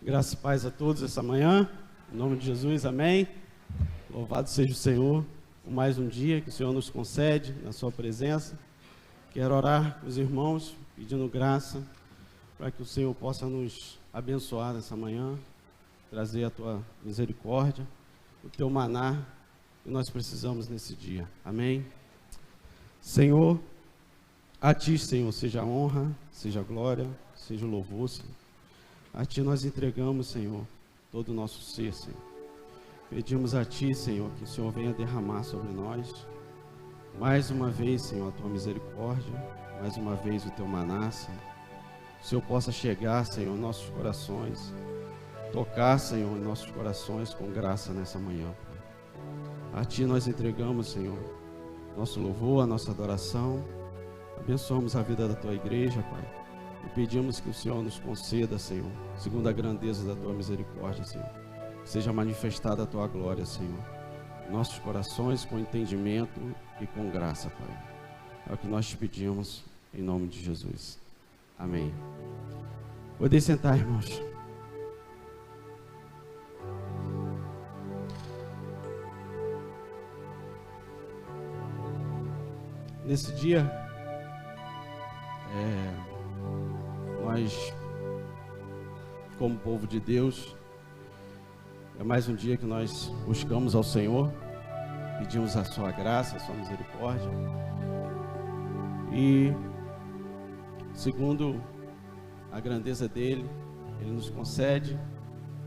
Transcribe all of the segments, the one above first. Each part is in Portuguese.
Graça e paz a todos essa manhã, em nome de Jesus, amém. Louvado seja o Senhor por mais um dia que o Senhor nos concede na sua presença. Quero orar com os irmãos, pedindo graça para que o Senhor possa nos abençoar nessa manhã, trazer a tua misericórdia, o teu maná que nós precisamos nesse dia, amém. Senhor, a ti, Senhor, seja a honra, seja a glória, seja o louvor, Senhor. A ti nós entregamos, Senhor, todo o nosso ser, Senhor. Pedimos a ti, Senhor, que o Senhor venha derramar sobre nós, mais uma vez, Senhor, a tua misericórdia, mais uma vez o teu maná, Senhor. Que o Senhor possa chegar, Senhor, em nossos corações, tocar, Senhor, em nossos corações com graça nessa manhã. A ti nós entregamos, Senhor, nosso louvor, a nossa adoração. Abençoamos a vida da tua igreja, Pai. E pedimos que o Senhor nos conceda, Senhor, segundo a grandeza da tua misericórdia, Senhor, que seja manifestada a tua glória, Senhor, em nossos corações com entendimento e com graça, Pai. É o que nós te pedimos, em nome de Jesus. Amém. Podem sentar, irmãos. Nesse dia, nós, como povo de Deus, é mais um dia que nós buscamos ao Senhor, pedimos a sua graça, a sua misericórdia, e segundo a grandeza dele, ele nos concede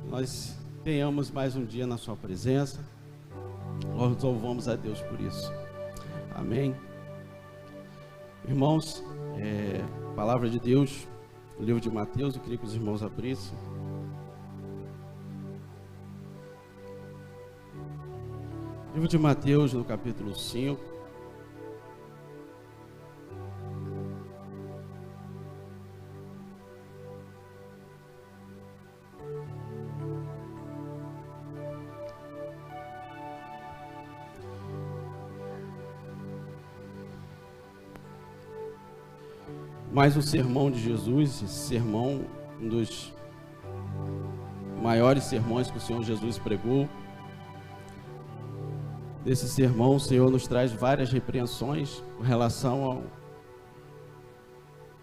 que nós tenhamos mais um dia na sua presença. Nós louvamos a Deus por isso, amém. Irmãos, palavra de Deus, o livro de Mateus, eu queria que os irmãos abrissem. Livro de Mateus, no capítulo 5. Mais um sermão de Jesus, esse sermão, um dos maiores sermões que o Senhor Jesus pregou. Desse sermão, o Senhor nos traz várias repreensões com relação ao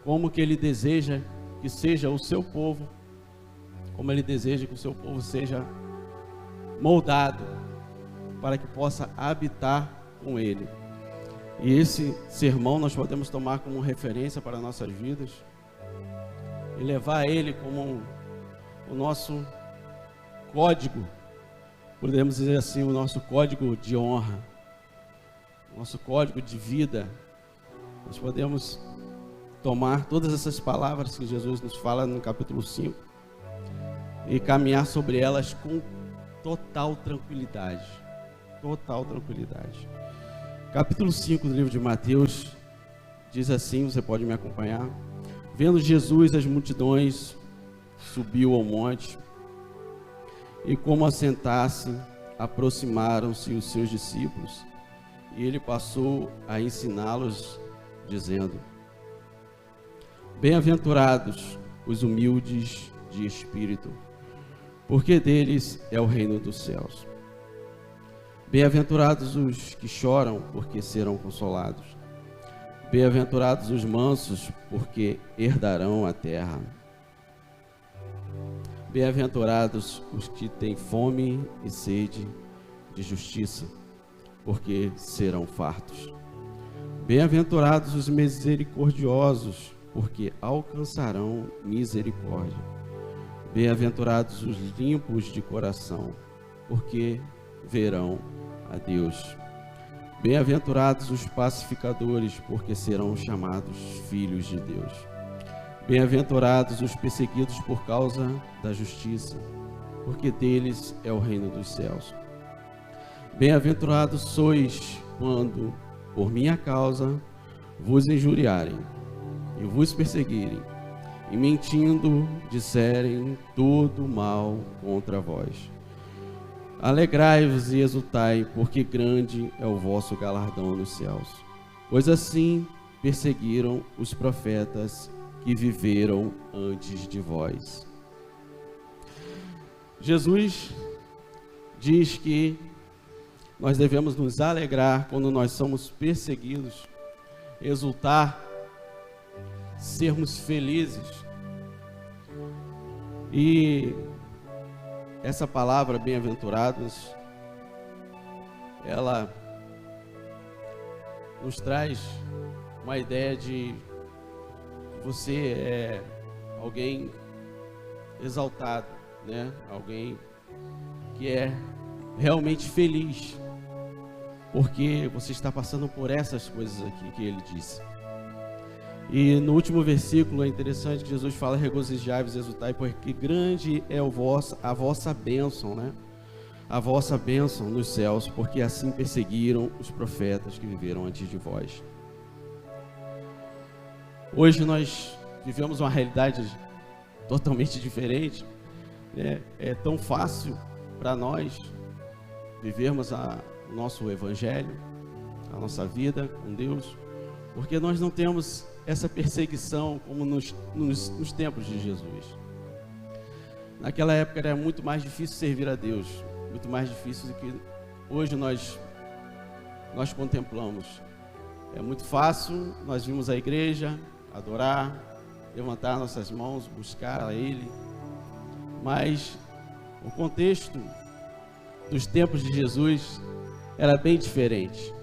como que Ele deseja que seja o seu povo, como Ele deseja que o seu povo seja moldado para que possa habitar com Ele. E esse sermão nós podemos tomar como referência para nossas vidas e levar ele como o nosso código, podemos dizer assim, o nosso código de honra, nosso código de vida. Nós podemos tomar todas essas palavras que Jesus nos fala no capítulo 5 e caminhar sobre elas com total tranquilidade, total tranquilidade. Capítulo 5 do livro de Mateus diz assim, você pode me acompanhar. Vendo Jesus as multidões, subiu ao monte, e como assentasse, aproximaram-se os seus discípulos, e ele passou a ensiná-los, dizendo: Bem-aventurados os humildes de espírito, porque deles é o reino dos céus. Bem-aventurados os que choram, porque serão consolados. Bem-aventurados os mansos, porque herdarão a terra. Bem-aventurados os que têm fome e sede de justiça, porque serão fartos. Bem-aventurados os misericordiosos, porque alcançarão misericórdia. Bem-aventurados os limpos de coração, porque verão a Deus. Bem-aventurados os pacificadores, porque serão chamados filhos de Deus. Bem-aventurados os perseguidos por causa da justiça, porque deles é o reino dos céus. Bem-aventurados sois quando, por minha causa, vos injuriarem e vos perseguirem, e mentindo disserem todo mal contra vós. Alegrai-vos e exultai, porque grande é o vosso galardão nos céus. Pois assim perseguiram os profetas que viveram antes de vós. Jesus diz que nós devemos nos alegrar quando nós somos perseguidos, exultar, sermos felizes. E essa palavra bem-aventurados, ela nos traz uma ideia de que você é alguém exaltado, né? Alguém que é realmente feliz, porque você está passando por essas coisas aqui que ele disse. E no último versículo é interessante que Jesus fala: regozijai-vos e exultai, porque grande é a vossa bênção, né? A vossa bênção nos céus, porque assim perseguiram os profetas que viveram antes de vós. Hoje nós vivemos uma realidade totalmente diferente, né? É tão fácil para nós vivermos o nosso evangelho, a nossa vida com Deus, porque nós não temos essa perseguição como nos tempos de Jesus. Naquela época era muito mais difícil servir a Deus, muito mais difícil do que hoje nós contemplamos. É muito fácil nós virmos à igreja, adorar, levantar nossas mãos, buscar a Ele, mas o contexto dos tempos de Jesus era bem diferente.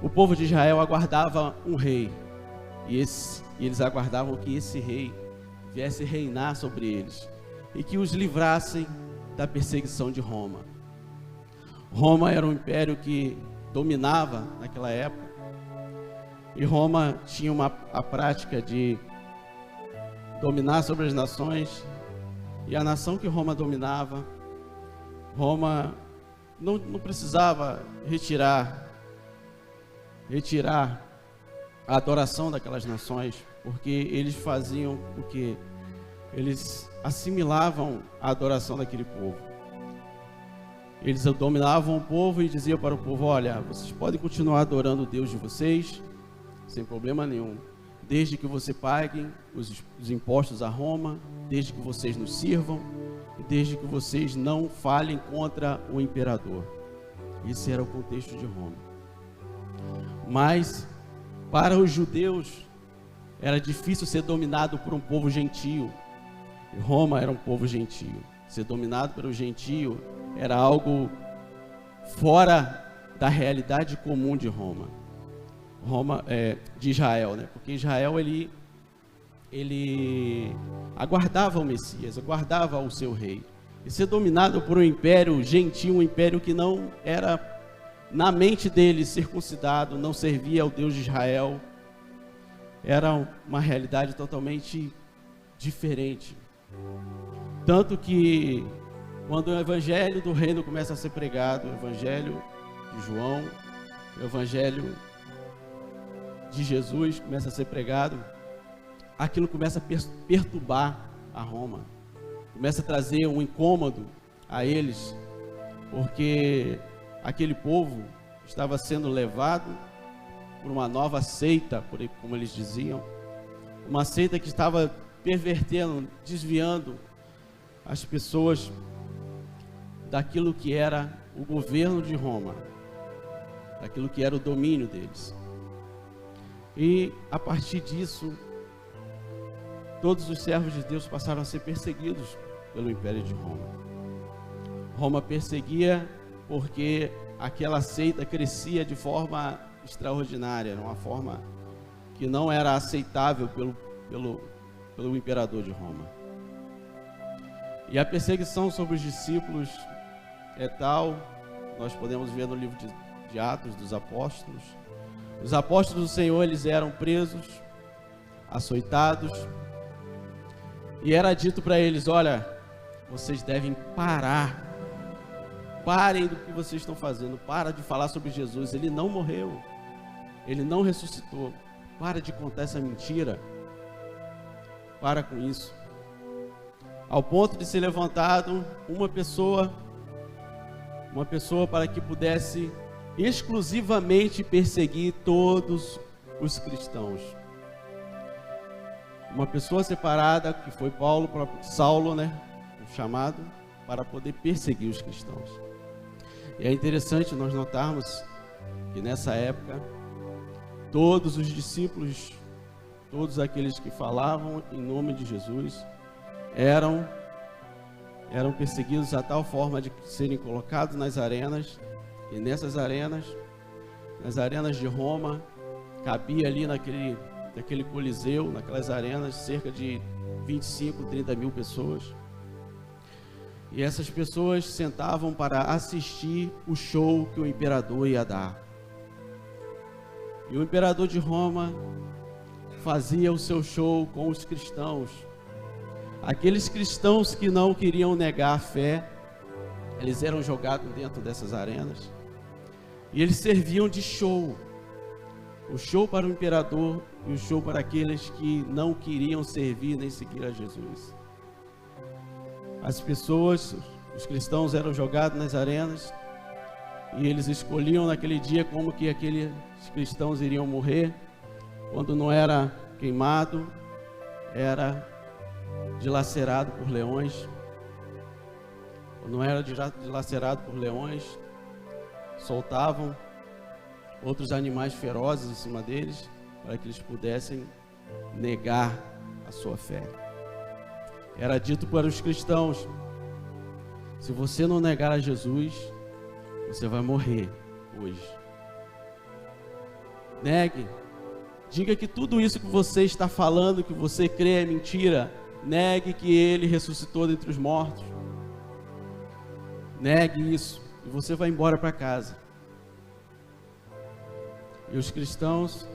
O povo de Israel aguardava um rei, e eles aguardavam que esse rei viesse reinar sobre eles e que os livrassem da perseguição de Roma. Roma era um império que dominava naquela época, e Roma tinha a prática de dominar sobre as nações, e a nação que Roma dominava, Roma não precisava retirar a adoração daquelas nações, porque eles faziam o que? Eles assimilavam a adoração daquele povo. Eles dominavam o povo e diziam para o povo: olha, vocês podem continuar adorando o Deus de vocês, sem problema nenhum, desde que você paguem os impostos a Roma, desde que vocês nos sirvam, e desde que vocês não falem contra o imperador. Esse era o contexto de Roma. Mas para os judeus era difícil ser dominado por um povo gentio. E Roma era um povo gentio. Ser dominado pelo gentio era algo fora da realidade comum de Roma. De Israel, né? Porque Israel ele aguardava o Messias, aguardava o seu rei. E ser dominado por um império gentio, um império que não era na mente dele circuncidado, não servia ao Deus de Israel, era uma realidade totalmente diferente. Tanto que quando o evangelho do reino começa a ser pregado, o evangelho de João, o evangelho de Jesus começa a ser pregado, aquilo começa a perturbar a Roma, começa a trazer um incômodo a eles, porque aquele povo estava sendo levado por uma nova seita, como eles diziam, uma seita que estava pervertendo, desviando as pessoas daquilo que era o governo de Roma, daquilo que era o domínio deles. E a partir disso, todos os servos de Deus passaram a ser perseguidos pelo Império de Roma. Roma perseguia porque aquela seita crescia de forma extraordinária, uma forma que não era aceitável pelo imperador de Roma. E a perseguição sobre os discípulos é tal, nós podemos ver no livro de Atos dos Apóstolos. Os apóstolos do Senhor, eles eram presos, açoitados, e era dito para eles: olha, vocês devem parar, parem do que vocês estão fazendo, para de falar sobre Jesus, ele não morreu, ele não ressuscitou, para de contar essa mentira, para com isso. Ao ponto de ser levantado uma pessoa para que pudesse exclusivamente perseguir todos os cristãos. Uma pessoa separada, que foi Saulo, né? chamado para poder perseguir os cristãos. E é interessante nós notarmos que nessa época, todos os discípulos, todos aqueles que falavam em nome de Jesus, eram perseguidos a tal forma de serem colocados nas arenas, e nessas arenas, nas arenas de Roma, cabia ali naquele coliseu, naquelas arenas, cerca de 25, 30 mil pessoas. E essas pessoas sentavam para assistir o show que o imperador ia dar. E o imperador de Roma fazia o seu show com os cristãos. Aqueles cristãos que não queriam negar a fé, eles eram jogados dentro dessas arenas. E eles serviam de show. O show para o imperador e o show para aqueles que não queriam servir nem seguir a Jesus. As pessoas, os cristãos eram jogados nas arenas e eles escolhiam naquele dia como que aqueles cristãos iriam morrer. Quando não era queimado, era dilacerado por leões. Quando não era dilacerado por leões, soltavam outros animais ferozes em cima deles para que eles pudessem negar a sua fé. Era dito para os cristãos: se você não negar a Jesus, você vai morrer hoje. Negue. Diga que tudo isso que você está falando, que você crê, é mentira. Negue que Ele ressuscitou dentre os mortos. Negue isso e você vai embora para casa. E os cristãos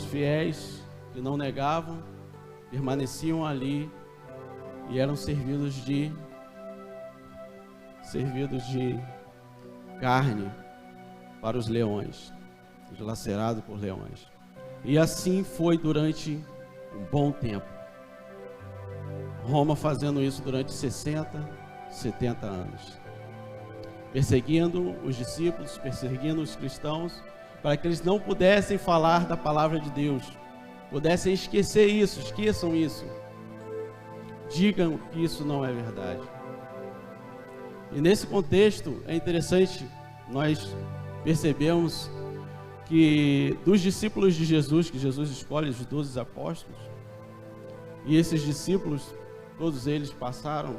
fiéis que não negavam, permaneciam ali e eram servidos de carne para os leões, dilacerados por leões. E assim foi durante um bom tempo. Roma fazendo isso durante 60, 70 anos. Perseguindo os discípulos, perseguindo os cristãos, para que eles não pudessem falar da palavra de Deus, pudessem esquecer isso, esqueçam isso. Digam que isso não é verdade. E nesse contexto é interessante nós percebemos que dos discípulos de Jesus, que Jesus escolhe os 12 apóstolos, e esses discípulos, todos eles passaram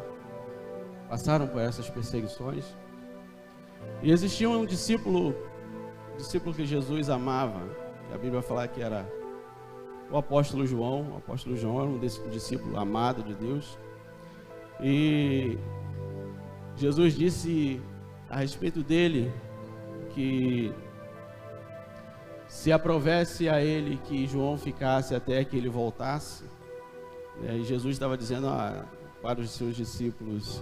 por essas perseguições. E existia um discípulo que Jesus amava, que a Bíblia fala que era o apóstolo João. O apóstolo João era um discípulo amado de Deus. E Jesus disse a respeito dele que se aprovesse a ele que João ficasse até que ele voltasse. E Jesus estava dizendo para os seus discípulos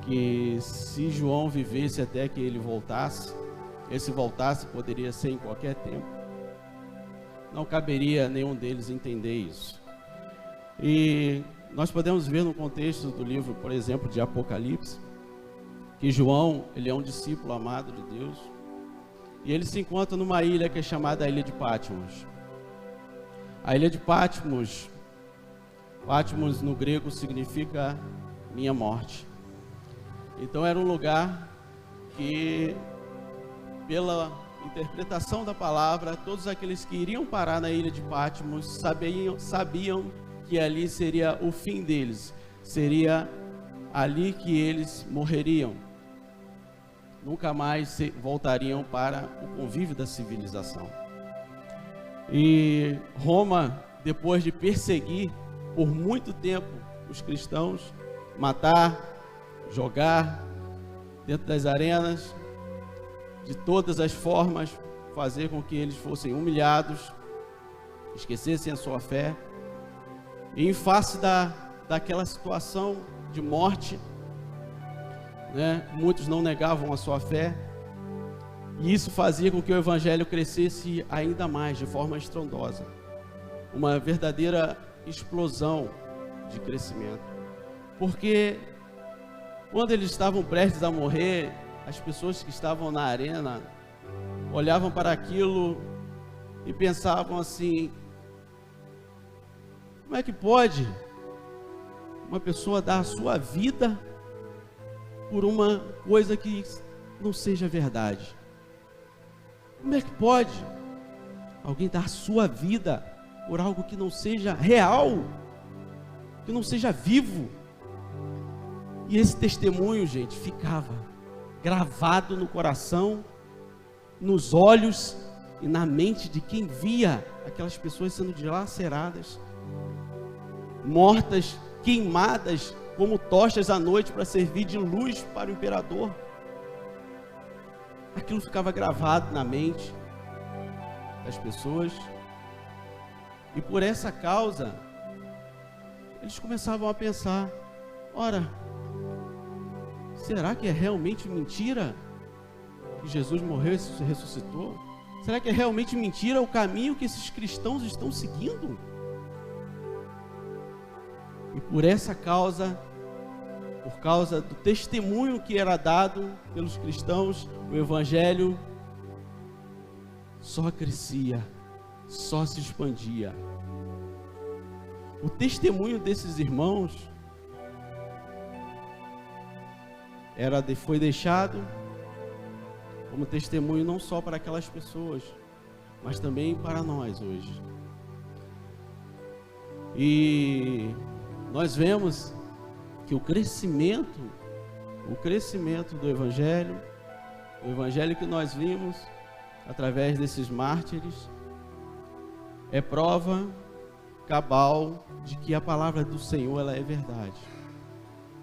que se João vivesse até que ele voltasse, esse voltasse poderia ser em qualquer tempo. Não caberia a nenhum deles entender isso. E nós podemos ver no contexto do livro, por exemplo, de Apocalipse, que João, ele é um discípulo amado de Deus, e ele se encontra numa ilha que é chamada a Ilha de Patmos. A Ilha de Patmos no grego significa minha morte. Então era um lugar que, pela interpretação da palavra, todos aqueles que iriam parar na Ilha de Patmos sabiam que ali seria o fim deles, seria ali que eles morreriam. Nunca mais voltariam para o convívio da civilização. E Roma, depois de perseguir por muito tempo os cristãos, matar, jogar dentro das arenas, de todas as formas, fazer com que eles fossem humilhados, esquecessem a sua fé, e em face daquela situação de morte, muitos não negavam a sua fé, e isso fazia com que o evangelho crescesse ainda mais, de forma estrondosa, uma verdadeira explosão de crescimento, porque quando eles estavam prestes a morrer, as pessoas que estavam na arena olhavam para aquilo e pensavam assim: como é que pode? uma pessoa dar a sua vida por uma coisa que não seja verdade? Como é que pode alguém dar a sua vida por algo que não seja real, que não seja vivo? E esse testemunho, gente, ficava gravado no coração, nos olhos e na mente de quem via aquelas pessoas sendo dilaceradas, mortas, queimadas como tochas à noite para servir de luz para o imperador. Aquilo ficava gravado na mente das pessoas, e por essa causa eles começavam a pensar: ora, será que é realmente mentira que Jesus morreu e ressuscitou? Será que é realmente mentira o caminho que esses cristãos estão seguindo? E por essa causa, por causa do testemunho que era dado pelos cristãos, o evangelho só crescia, só se expandia. O testemunho desses irmãos foi deixado como testemunho não só para aquelas pessoas, mas também para nós hoje. E nós vemos que o crescimento do Evangelho, o Evangelho que nós vimos através desses mártires, é prova cabal de que a palavra do Senhor ela é verdade.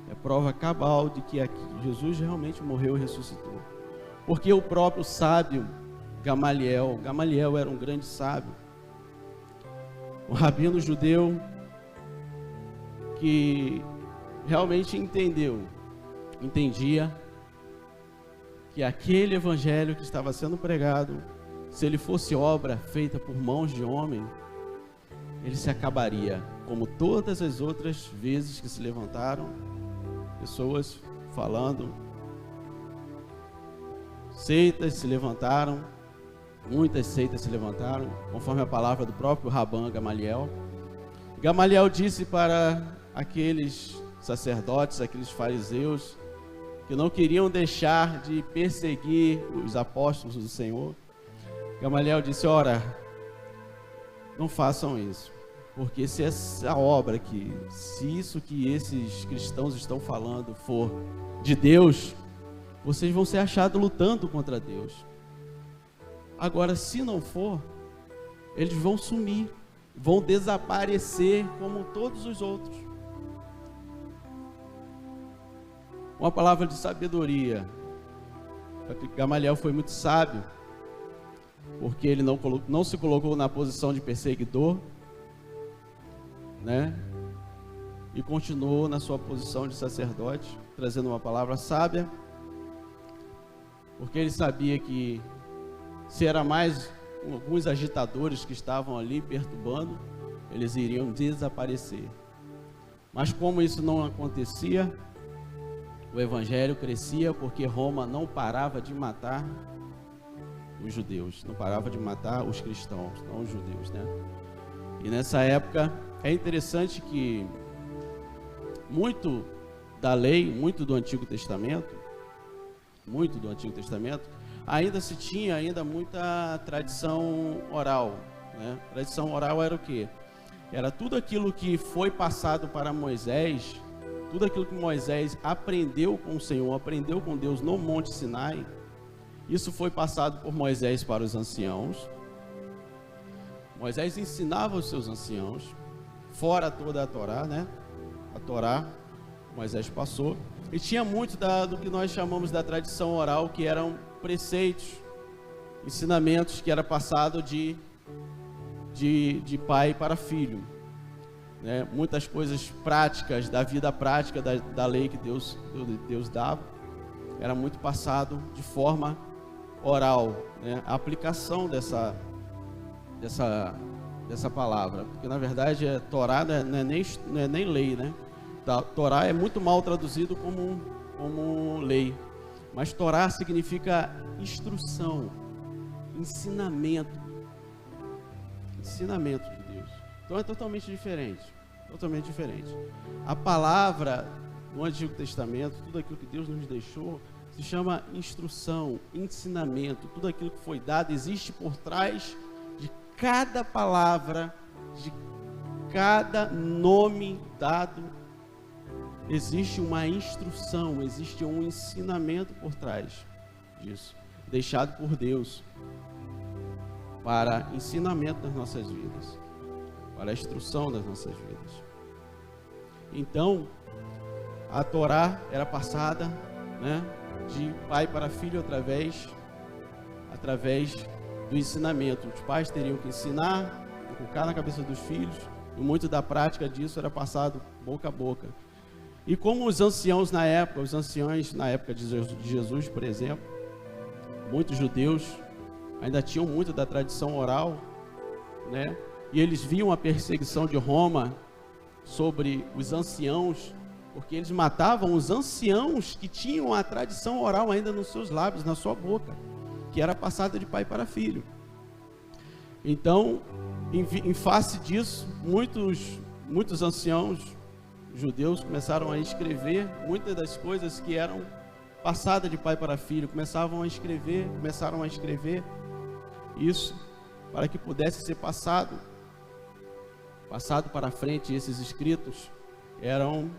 É prova cabal de que Jesus realmente morreu e ressuscitou. Porque o próprio sábio Gamaliel era um grande sábio, um rabino judeu que realmente entendia que aquele evangelho que estava sendo pregado, se ele fosse obra feita por mãos de homem, ele se acabaria, como todas as outras vezes que se levantaram pessoas falando. Seitas se levantaram, muitas seitas se levantaram, conforme a palavra do próprio Rabban Gamaliel. Gamaliel disse para aqueles sacerdotes, aqueles fariseus, que não queriam deixar de perseguir os apóstolos do Senhor. Gamaliel disse: ora, não façam isso, porque se essa obra aqui, se isso que esses cristãos estão falando for de Deus, vocês vão ser achados lutando contra Deus. Agora, se não for, eles vão sumir, vão desaparecer como todos os outros. Uma palavra de sabedoria. Gamaliel foi muito sábio, porque ele não se colocou na posição de perseguidor, né? E continuou na sua posição de sacerdote, trazendo uma palavra sábia, porque ele sabia que se era mais alguns agitadores que estavam ali perturbando, eles iriam desaparecer. Mas como isso não acontecia, o evangelho crescia, porque Roma não parava de matar os judeus, não parava de matar os cristãos, não os judeus, né? E nessa época é interessante que muito da lei, muito do Antigo Testamento, ainda se tinha muita tradição oral, né? Tradição oral era o quê? Era tudo aquilo que foi passado para Moisés, tudo aquilo que Moisés aprendeu com o Senhor, aprendeu com Deus no Monte Sinai. Isso foi passado por Moisés para os anciãos. Moisés ensinava os seus anciãos, fora toda a Torá, né? A Torá, Moisés passou. E tinha muito do que nós chamamos da tradição oral, que eram preceitos, ensinamentos que era passado de pai para filho, né? Muitas coisas práticas, da vida prática, da lei que Deus dava, era muito passado de forma oral, né? A aplicação dessa palavra, porque na verdade Torá não é nem lei, né? Torá é muito mal traduzido como lei, mas Torá significa instrução, ensinamento de Deus. Então é totalmente diferente. totalmente diferente. A palavra no Antigo Testamento, tudo aquilo que Deus nos deixou, se chama instrução, ensinamento. Tudo aquilo que foi dado existe por trás de cada palavra, de cada nome dado. Existe uma instrução, existe um ensinamento por trás disso, deixado por Deus para ensinamento das nossas vidas, para a instrução das nossas vidas. Então, a Torá era passada, né, de pai para filho através do ensinamento. Os pais teriam que ensinar, colocar na cabeça dos filhos, e muito da prática disso era passado boca a boca. E como os anciãos na época de Jesus, por exemplo, muitos judeus ainda tinham muito da tradição oral, né? E eles viam a perseguição de Roma sobre os anciãos, porque eles matavam os anciãos que tinham a tradição oral ainda nos seus lábios, na sua boca, que era passada de pai para filho. Então, em face disso, muitos anciãos judeus começaram a escrever muitas das coisas que eram passadas de pai para filho, começaram a escrever isso para que pudesse ser passado para frente. Esses escritos eram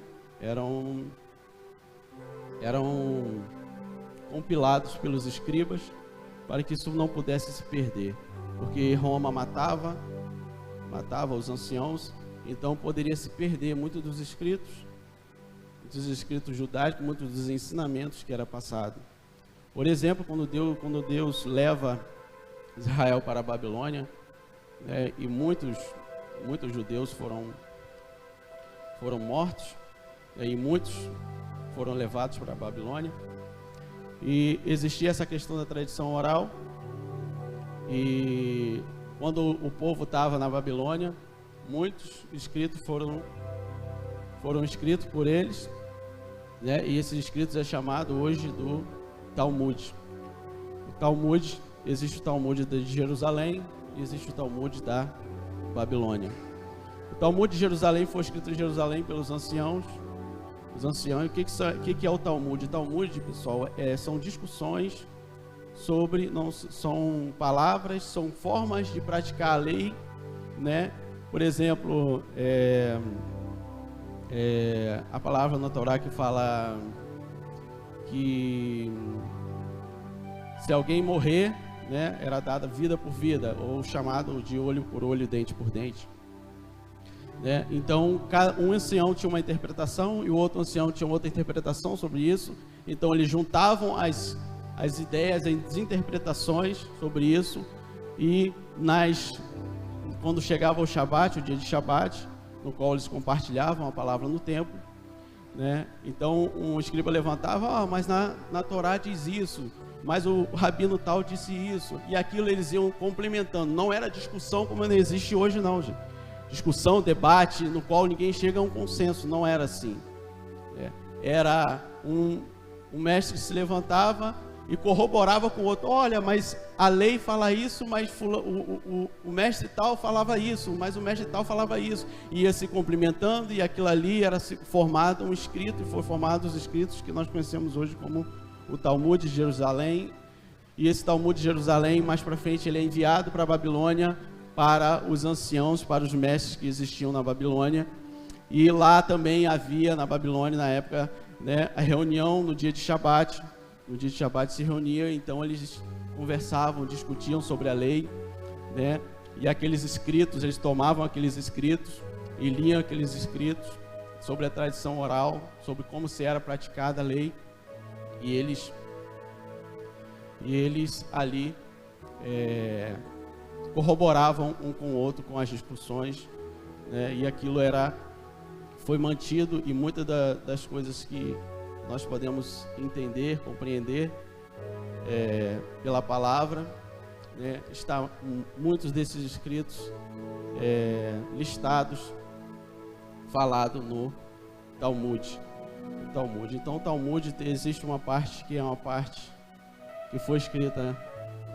compilados pelos escribas para que isso não pudesse se perder, porque Roma matava os anciãos, então poderia se perder muitos dos escritos judaicos, muitos dos ensinamentos que era passado. Por exemplo, quando Deus leva Israel para a Babilônia, né, e muitos judeus foram mortos, e muitos foram levados para a Babilônia, e existia essa questão da tradição oral. E quando o povo estava na Babilônia, muitos escritos foram escritos por eles, né? E esses escritos é chamado hoje do Talmud. Existe o Talmud de Jerusalém e existe o Talmud da Babilônia. O Talmud de Jerusalém foi escrito em Jerusalém pelos anciãos. Os anciãos, o que é o Talmud? O Talmud, pessoal, são discussões sobre, não são palavras, são formas de praticar a lei, né? Por exemplo, a palavra na Torá que fala que se alguém morrer, né, era dada vida por vida, ou chamado de olho por olho, dente por dente, né? Então, um ancião tinha uma interpretação e o outro ancião tinha outra interpretação sobre isso. Então, eles juntavam as ideias, as interpretações sobre isso, e quando chegava o Shabat, o dia de Shabat, no qual eles compartilhavam a palavra no templo, né? Então, um escriba levantava, mas na Torá diz isso, mas o rabino tal disse isso, e aquilo eles iam complementando. Não era discussão como não existe hoje, não, gente. Discussão, debate, no qual ninguém chega a um consenso, não era assim. Era um mestre que se levantava e corroborava com o outro. Olha, mas a lei fala isso, mas o mestre tal falava isso, mas o mestre tal falava isso. Ia se complementando, e aquilo ali era formado um escrito, e foi formado os escritos que nós conhecemos hoje como o Talmud de Jerusalém. E esse Talmud de Jerusalém, mais para frente, ele é enviado para a Babilônia, para os anciãos, para os mestres que existiam na Babilônia. E lá também havia, na Babilônia, na época, né, a reunião no dia de Shabat. No dia de Shabat se reunia, então eles conversavam, discutiam sobre a lei, né? E aqueles escritos, eles tomavam aqueles escritos e liam aqueles escritos sobre a tradição oral, sobre como se era praticada a lei, e eles ali corroboravam um com o outro com as discussões, né? E aquilo foi mantido, e muitas das coisas que nós podemos entender, compreender pela palavra, né? Está muitos desses escritos listados, falado no Talmud. Então, o Talmud, existe uma parte que é uma parte que foi escrita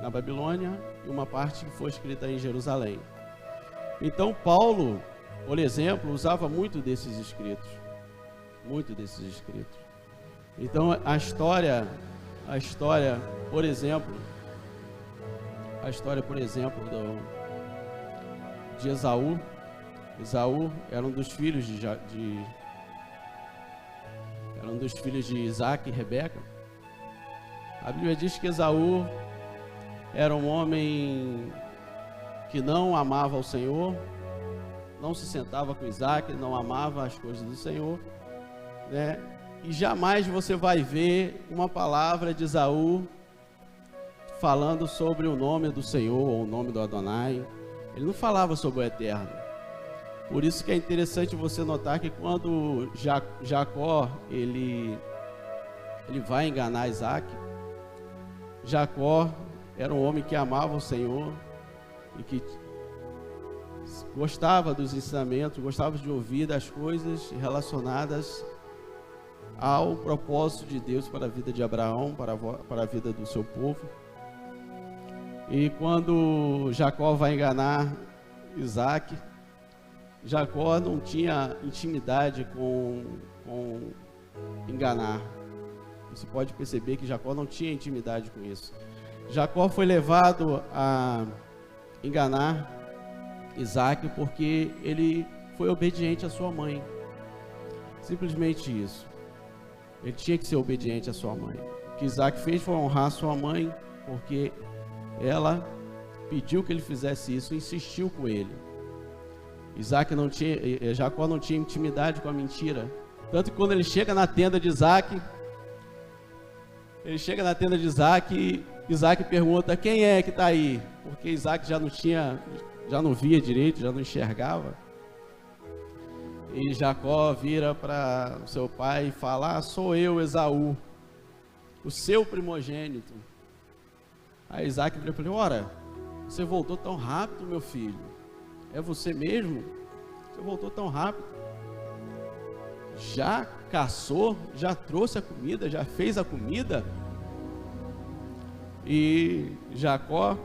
na Babilônia e uma parte que foi escrita em Jerusalém. Então, Paulo, por exemplo, usava muito desses escritos. Muito desses escritos. Então, a história, por exemplo, de Esaú. Esaú era um dos filhos de Isaac e Rebeca. A Bíblia diz que Esaú era um homem que não amava o Senhor, não se sentava com Isaac, não amava as coisas do Senhor, né? E jamais você vai ver uma palavra de Esaú falando sobre o nome do Senhor ou o nome do Adonai. Ele não falava sobre o Eterno. Por isso que é interessante você notar que quando Jacó ele vai enganar Isaac, Jacó era um homem que amava o Senhor e que gostava dos ensinamentos, gostava de ouvir das coisas relacionadas ao propósito de Deus para a vida de Abraão, para a vida do seu povo. E quando Jacó vai enganar Isaac, Jacó não tinha intimidade com enganar. Você pode perceber que Jacó não tinha intimidade com isso. Jacó foi levado a enganar Isaac porque ele foi obediente à sua mãe. Simplesmente isso. Ele tinha que ser obediente à sua mãe. O que Isaac fez foi honrar a sua mãe, porque ela pediu que ele fizesse isso e insistiu com ele. Jacó não tinha intimidade com a mentira. Tanto que quando ele chega na tenda de Isaac, Isaac pergunta: quem é que está aí? Porque Isaac já não via direito, já não enxergava. E Jacó vira para o seu pai e fala: sou eu, Esaú, o seu primogênito. Aí Isaac vira para ele: ora, você voltou tão rápido, meu filho? É você mesmo? Você voltou tão rápido? Já caçou? Já trouxe a comida? Já fez a comida? E Jacó,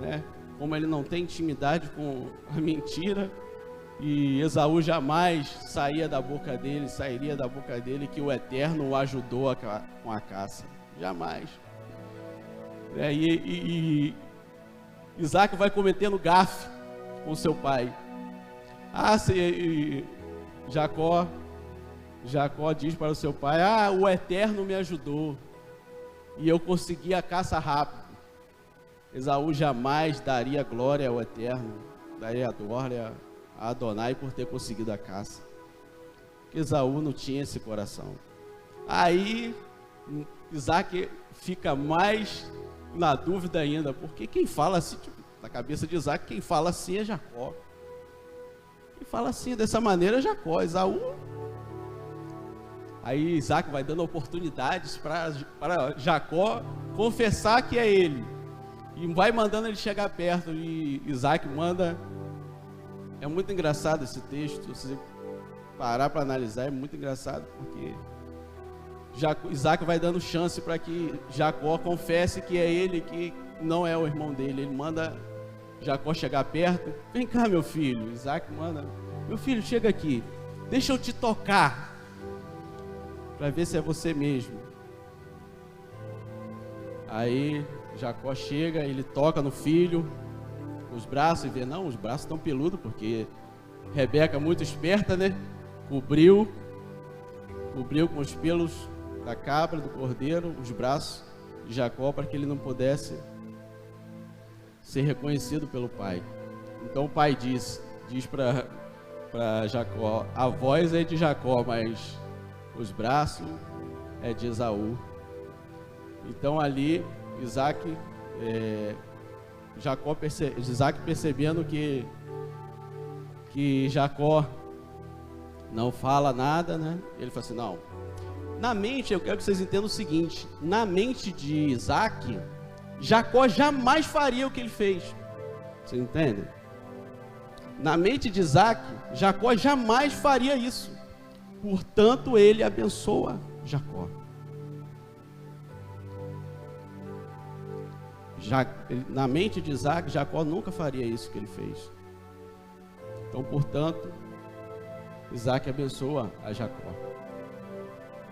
né, como ele não tem intimidade com a mentira, e Esaú jamais sairia da boca dele que o Eterno o ajudou com a caça. Jamais. E Isaac vai cometendo gafe com seu pai. Jacó diz para o seu pai: o Eterno me ajudou e eu consegui a caça rápido. Esaú jamais daria glória ao Eterno, daria glória a Adonai por ter conseguido a caça. Esaú não tinha esse coração. Aí Isaac fica mais na dúvida ainda, porque quem fala assim, na cabeça de Isaac, quem fala assim é Jacó. Quem fala assim dessa maneira é Jacó. Esaú. Aí Isaac vai dando oportunidades para Jacó confessar que é ele, e vai mandando ele chegar perto. E Isaac manda. É muito engraçado esse texto, se você parar para analisar, é muito engraçado, porque Isaac vai dando chance para que Jacó confesse que é ele, que não é o irmão dele. Ele manda Jacó chegar perto. Vem cá, meu filho. Isaac manda: meu filho, chega aqui, deixa eu te tocar, para ver se é você mesmo. Aí Jacó chega, ele toca no filho, os braços, e vê, não, os braços estão peludos, porque Rebeca, muito esperta, né, cobriu com os pelos da cabra, do cordeiro, os braços de Jacó, para que ele não pudesse ser reconhecido pelo pai. Então o pai diz para Jacó: a voz é de Jacó, mas os braços é de Esaú. Então ali Isaac percebendo que Jacó não fala nada, né? Ele fala assim: não, na mente, eu quero que vocês entendam o seguinte: na mente de Isaac, Jacó jamais faria o que ele fez. Vocês entendem? Na mente de Isaac, Jacó jamais faria isso. Portanto, ele abençoa Jacó. Na mente de Isaac, Jacó nunca faria isso que ele fez. Então, portanto, Isaac abençoa a Jacó.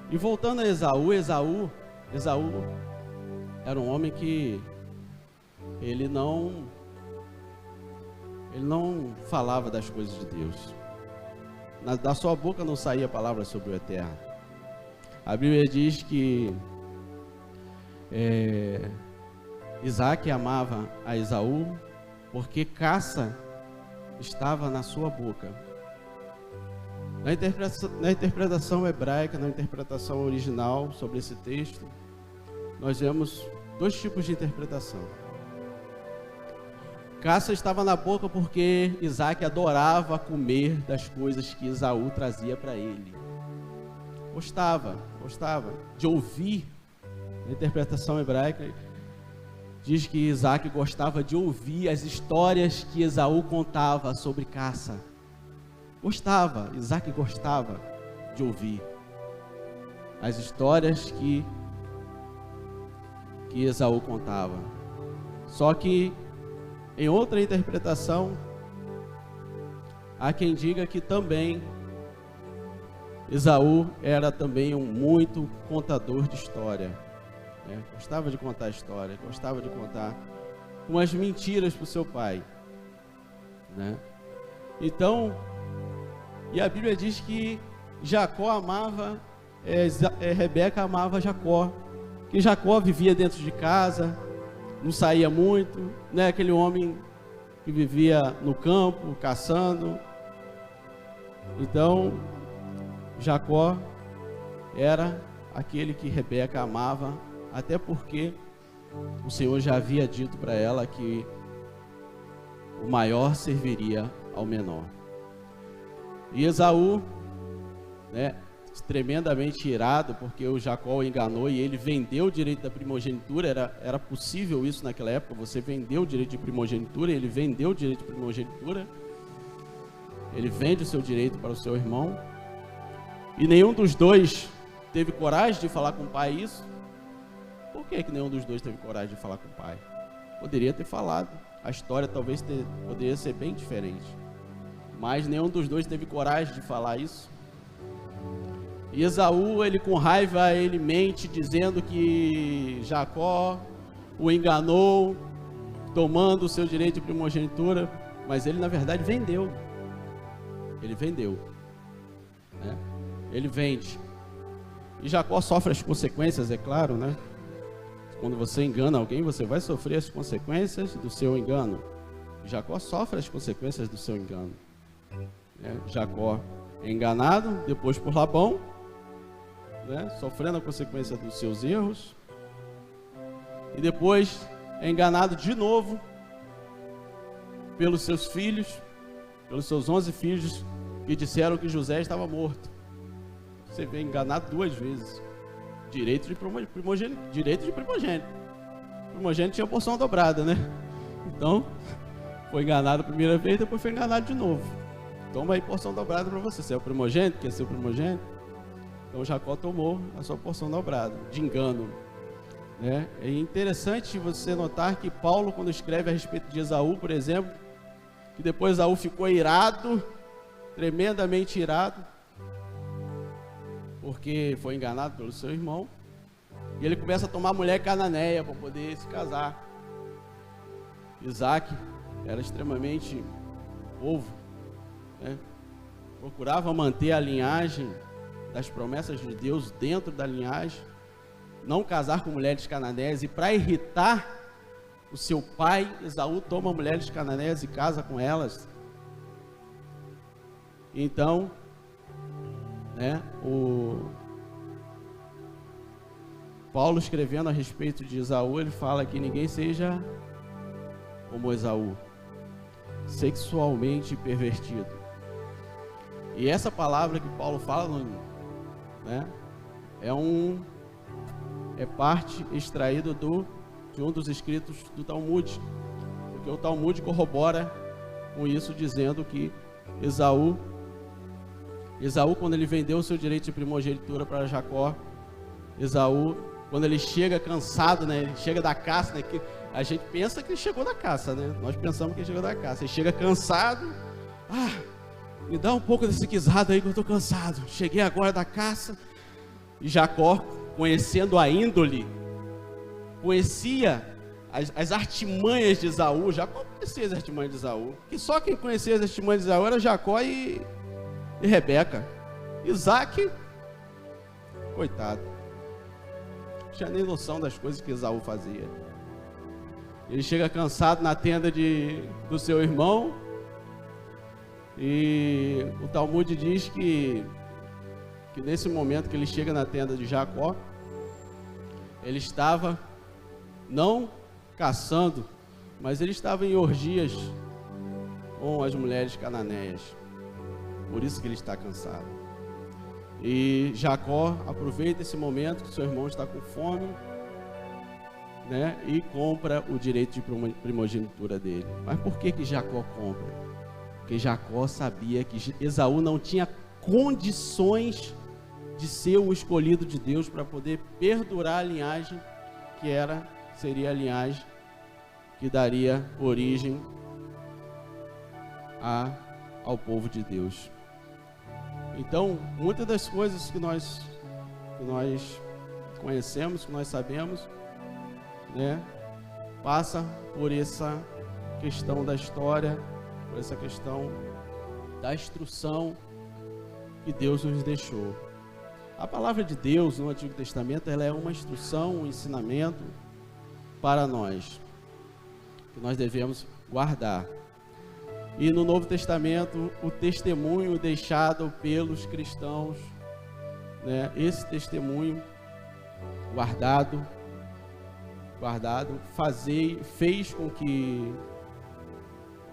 E voltando a Esaú era um homem que ele não falava das coisas de Deus. Da sua boca não saía palavra sobre o Eterno. A Bíblia diz que Isaac amava a Esaú porque caça estava na sua boca. Na interpretação hebraica, na interpretação original sobre esse texto, nós vemos dois tipos de interpretação. Caça estava na boca porque Isaac adorava comer das coisas que Esaú trazia para ele. Gostava de ouvir. Na interpretação hebraica diz que Isaac gostava de ouvir as histórias que Esaú contava sobre caça. Isaac gostava de ouvir as histórias que Esaú contava. Só que em outra interpretação, há quem diga que também Esaú era também um muito contador de história, né? Gostava de contar história, gostava de contar umas mentiras para o seu pai, né? Então, e a Bíblia diz que Jacó amava, Rebeca amava Jacó, que Jacó vivia dentro de casa, não saía muito, né? Aquele homem que vivia no campo, caçando. Então, Jacó era aquele que Rebeca amava, até porque o Senhor já havia dito para ela que o maior serviria ao menor. E Esaú, né, tremendamente irado, porque o Jacó o enganou e ele vendeu o direito da primogenitura. Era possível isso naquela época, você vendeu o direito de primogenitura, ele vendeu o direito de primogenitura, ele vende o seu direito para o seu irmão, e nenhum dos dois teve coragem de falar com o pai isso. Por que nenhum dos dois teve coragem de falar com o pai? Poderia ter falado, a história talvez poderia ser bem diferente, mas nenhum dos dois teve coragem de falar isso. E Esaú, ele com raiva, ele mente dizendo que Jacó o enganou, tomando o seu direito de primogenitura, mas ele na verdade vendeu. Ele vendeu, né? Ele vende. E Jacó sofre as consequências, é claro, né? Quando você engana alguém, você vai sofrer as consequências do seu engano. Jacó sofre as consequências do seu engano, né? Jacó é enganado, depois por Labão, né? Sofrendo a consequência dos seus erros, e depois é enganado de novo pelos seus filhos, pelos seus 11 filhos, que disseram que José estava morto. Você vê, enganado duas vezes. Direito de primogênito. Primogênito tinha porção dobrada, né? Então, foi enganado a primeira vez, depois foi enganado de novo. Toma aí porção dobrada para você. Você é o primogênito, quer ser o primogênito? Então Jacó tomou a sua porção dobrada, de engano, né? É interessante você notar que Paulo, quando escreve a respeito de Esaú, por exemplo, que depois Esaú ficou irado, tremendamente irado, porque foi enganado pelo seu irmão, e ele começa a tomar mulher cananeia para poder se casar. Isaac era extremamente povo, né? Procurava manter a linhagem das promessas de Deus dentro da linhagem, não casar com mulheres cananeias, e para irritar o seu pai, Esaú toma mulheres cananeias e casa com elas. Então, né, o Paulo, escrevendo a respeito de Esaú, ele fala que ninguém seja como Esaú, sexualmente pervertido. E essa palavra que Paulo fala, né, é parte extraída de um dos escritos do Talmud, porque o Talmud corrobora com isso, dizendo que Esaú, quando ele vendeu o seu direito de primogenitura para Jacó, Esaú, quando ele chega cansado, né, ele chega da caça, né, que a gente pensa que ele chegou da caça, né, nós pensamos que ele chegou da caça, ele chega cansado, Me dá um pouco desse guisado aí que eu estou cansado. Cheguei agora da caça. E Jacó, conhecendo a índole, conhecia as artimanhas de Esaú. Jacó conhecia as artimanhas de Esaú. Que só quem conhecia as artimanhas de Esaú era Jacó e Rebeca. Isaac, coitado, não tinha nem noção das coisas que Esaú fazia. Ele chega cansado na tenda do seu irmão. E o Talmud diz que nesse momento que ele chega na tenda de Jacó, ele estava não caçando, mas ele estava em orgias com as mulheres cananeias. Por isso que ele está cansado. E Jacó aproveita esse momento que seu irmão está com fome, né, e compra o direito de primogenitura dele. Mas por que Jacó compra? Porque Jacó sabia que Esaú não tinha condições de ser o escolhido de Deus para poder perdurar a linhagem que seria a linhagem que daria origem ao povo de Deus. Então, muitas das coisas que nós conhecemos, que nós sabemos, né, passa por essa questão da história, por essa questão da instrução que Deus nos deixou. A palavra de Deus no Antigo Testamento, ela é uma instrução, um ensinamento para nós, que nós devemos guardar. E no Novo Testamento, o testemunho deixado pelos cristãos, né, esse testemunho guardado, fez com que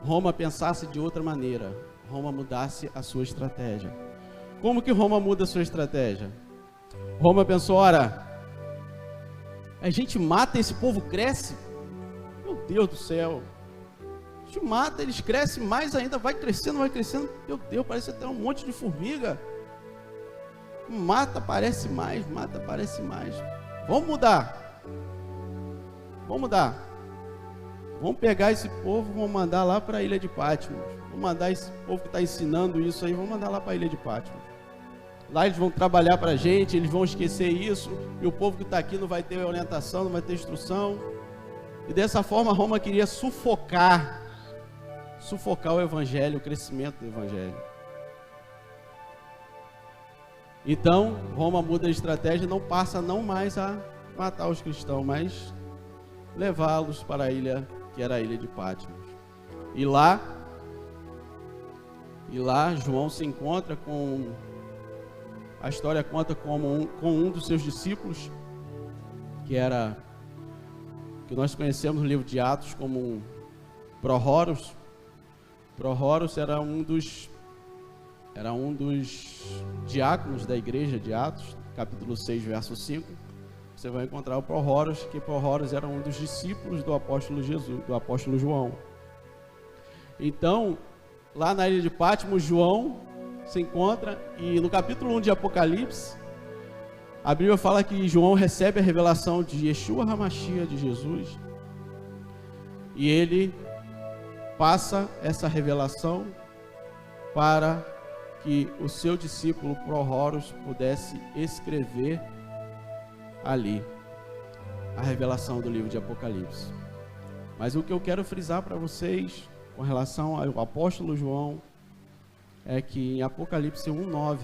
Roma pensasse de outra maneira. Roma mudasse a sua estratégia. Como que Roma muda a sua estratégia? Roma pensou, ora, a gente mata, esse povo cresce. Meu Deus do céu. A gente mata, eles crescem mais ainda, vai crescendo. Meu Deus, parece até um monte de formiga. Mata, parece mais. Vamos mudar. Vamos pegar esse povo, vamos mandar lá para a ilha de Pátmos. Vamos mandar esse povo que está ensinando isso aí, vamos mandar lá para a ilha de Pátmos. Lá eles vão trabalhar para a gente, eles vão esquecer isso, e o povo que está aqui não vai ter orientação, não vai ter instrução. E dessa forma Roma queria sufocar o evangelho, o crescimento do evangelho. Então, Roma muda a estratégia, não passa não mais a matar os cristãos, mas levá-los para a ilha, que era a ilha de Pátmos. E lá João se encontra com, a história conta com um dos seus discípulos, que nós conhecemos no livro de Atos como Pró-Horos. Pró-Horos era um dos diáconos da igreja de Atos, capítulo 6, verso 5. Você vai encontrar o Pró-Horos, que Pró-Horos era um dos discípulos do apóstolo João. Então, lá na ilha de Pátmos, João se encontra, e no capítulo 1 de Apocalipse, a Bíblia fala que João recebe a revelação de Yeshua HaMashiach, de Jesus, e ele passa essa revelação para que o seu discípulo Pró-Horos pudesse escrever ali a revelação do livro de Apocalipse. Mas o que eu quero frisar para vocês com relação ao apóstolo João é que em Apocalipse 1:9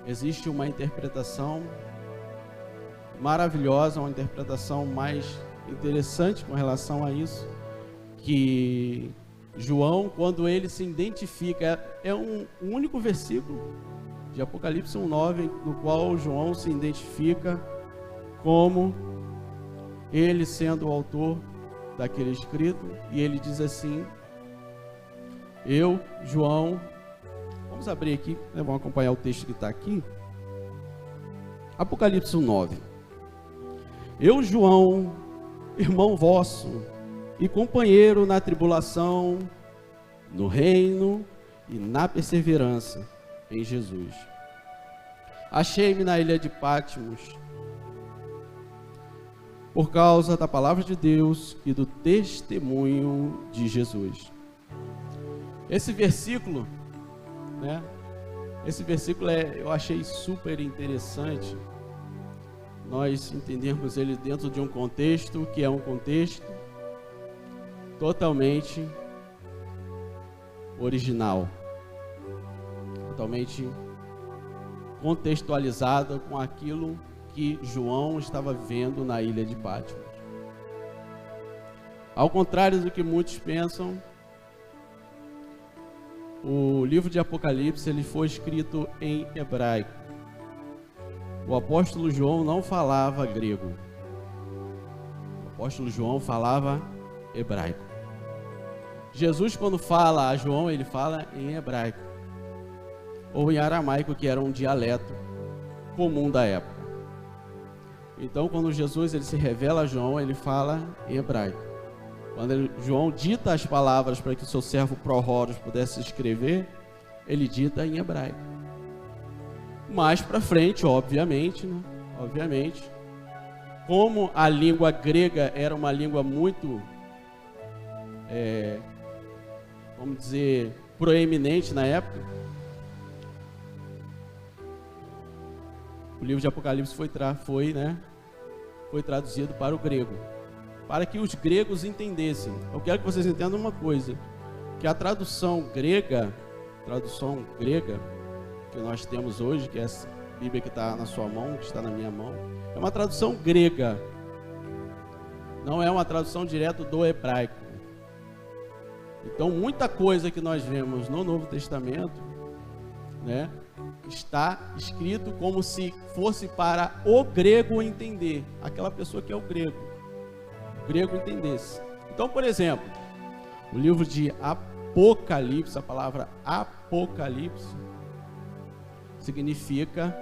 existe uma interpretação maravilhosa, uma interpretação mais interessante com relação a isso, que João, quando ele se identifica, é um único versículo de Apocalipse 1:9, no qual João se identifica como ele sendo o autor daquele escrito, e ele diz assim: eu, João, vamos abrir aqui, né, vamos acompanhar o texto que está aqui, Apocalipse 1:9. Eu, João, irmão vosso e companheiro na tribulação, no reino e na perseverança em Jesus, achei-me na ilha de Pátmos por causa da palavra de Deus e do testemunho de Jesus. Esse versículo, né? Esse versículo eu achei super interessante nós entendermos ele dentro de um contexto que é um contexto totalmente original, totalmente contextualizado com aquilo que João estava vendo na ilha de Patmos. Ao contrário do que muitos pensam, o livro de Apocalipse ele foi escrito em hebraico. O apóstolo João não falava grego. O apóstolo João falava hebraico. Jesus, quando fala a João, ele fala em hebraico ou em aramaico, que era um dialeto comum da época. Então, quando Jesus ele se revela a João, ele fala em hebraico. Quando João dita as palavras para que o seu servo Pró-Horos pudesse escrever, ele dita em hebraico. Mais para frente, obviamente, né? Como a língua grega era uma língua muito, vamos dizer, proeminente na época, o livro de Apocalipse foi traduzido para o grego, para que os gregos entendessem. Eu quero que vocês entendam uma coisa, que a tradução grega que nós temos hoje, que é essa Bíblia que está na sua mão, que está na minha mão, é uma tradução grega, não é uma tradução direta do hebraico. Então, muita coisa que nós vemos no Novo Testamento, né, está escrito como se fosse para o grego entender, aquela pessoa que é o grego entendesse. Então, por exemplo, o livro de Apocalipse, a palavra Apocalipse significa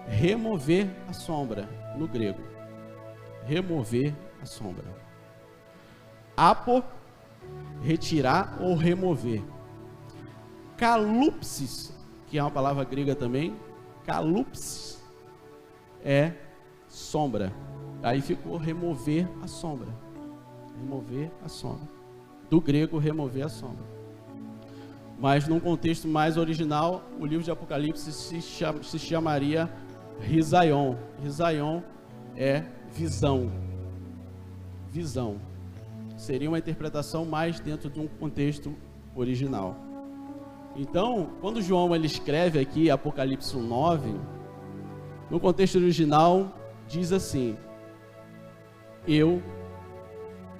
remover a sombra no grego. Remover a sombra. Apo, retirar ou remover. Kalupsis, que é uma palavra grega também, kalupsis é sombra. Aí ficou remover a sombra. Remover a sombra. Do grego, remover a sombra. Mas num contexto mais original, o livro de Apocalipse se chamaria Risaion. Risaion é visão. Visão. Seria uma interpretação mais dentro de um contexto original. Então, quando João ele escreve aqui Apocalipse 1:9, no contexto original diz assim: eu,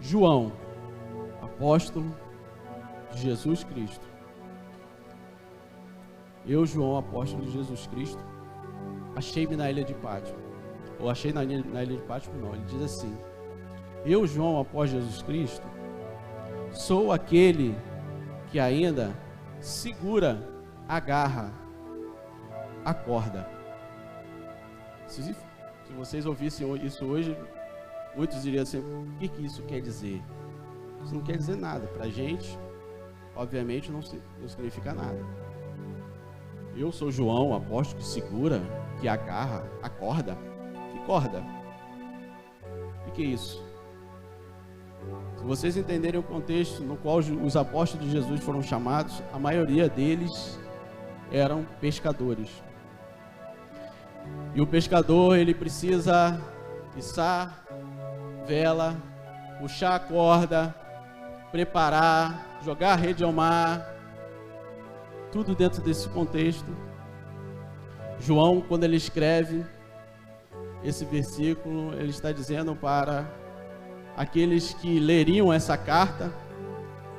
João, apóstolo de Jesus Cristo. Eu, João, apóstolo de Jesus Cristo, achei-me na ilha de Patmos. Ou achei na ilha de Patmos, não. Ele diz assim: eu, João, apóstolo de Jesus Cristo, sou aquele que ainda segura, agarra a corda. Se vocês ouvissem isso hoje, muitos diriam assim: o que isso quer dizer? Isso não quer dizer nada. Para a gente, obviamente, não significa nada. Eu sou João, apóstolo que segura, que agarra a corda. Que corda? O que é isso? Se vocês entenderem o contexto no qual os apóstolos de Jesus foram chamados, a maioria deles eram pescadores. E o pescador, ele precisa içar vela, puxar a corda, preparar, jogar a rede ao mar, tudo dentro desse contexto. João, quando ele escreve esse versículo, ele está dizendo para aqueles que leriam essa carta,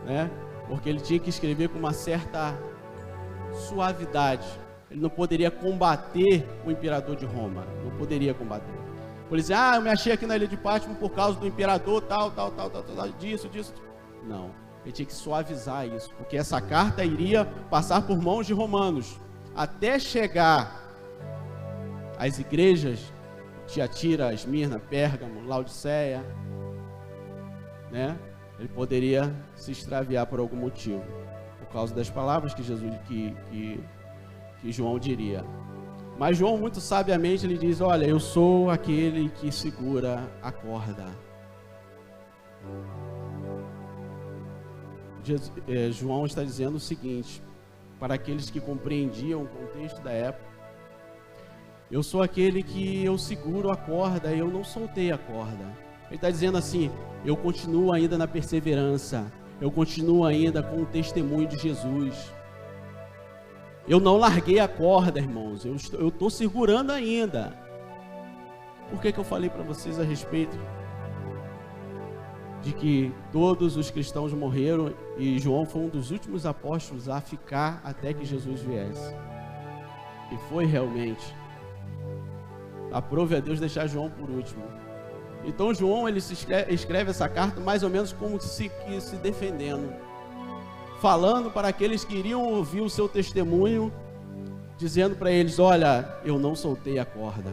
né? Porque ele tinha que escrever com uma certa suavidade. Ele não poderia combater o imperador de Roma, não poderia combater. Por dizer, eu me achei aqui na ilha de Patmos por causa do imperador, tal, disso. Não, ele tinha que suavizar isso, porque essa carta iria passar por mãos de romanos, até chegar às igrejas, Tiatira, Esmirna, Pérgamo, Laodiceia, né? Ele poderia se extraviar por algum motivo, por causa das palavras que que João diria. Mas João, muito sabiamente, ele diz: olha, eu sou aquele que segura a corda. João está dizendo o seguinte, para aqueles que compreendiam o contexto da época: eu sou aquele que eu seguro a corda, eu não soltei a corda. Ele está dizendo assim: eu continuo ainda na perseverança, eu continuo ainda com o testemunho de Jesus. Eu não larguei a corda, irmãos, eu estou segurando ainda. Por que eu falei para vocês a respeito de que todos os cristãos morreram e João foi um dos últimos apóstolos a ficar até que Jesus viesse? E foi realmente. Aprove a Deus deixar João por último. Então João, ele escreve essa carta mais ou menos como se defendendo, falando para aqueles que iriam ouvir o seu testemunho, dizendo para eles: olha, eu não soltei a corda.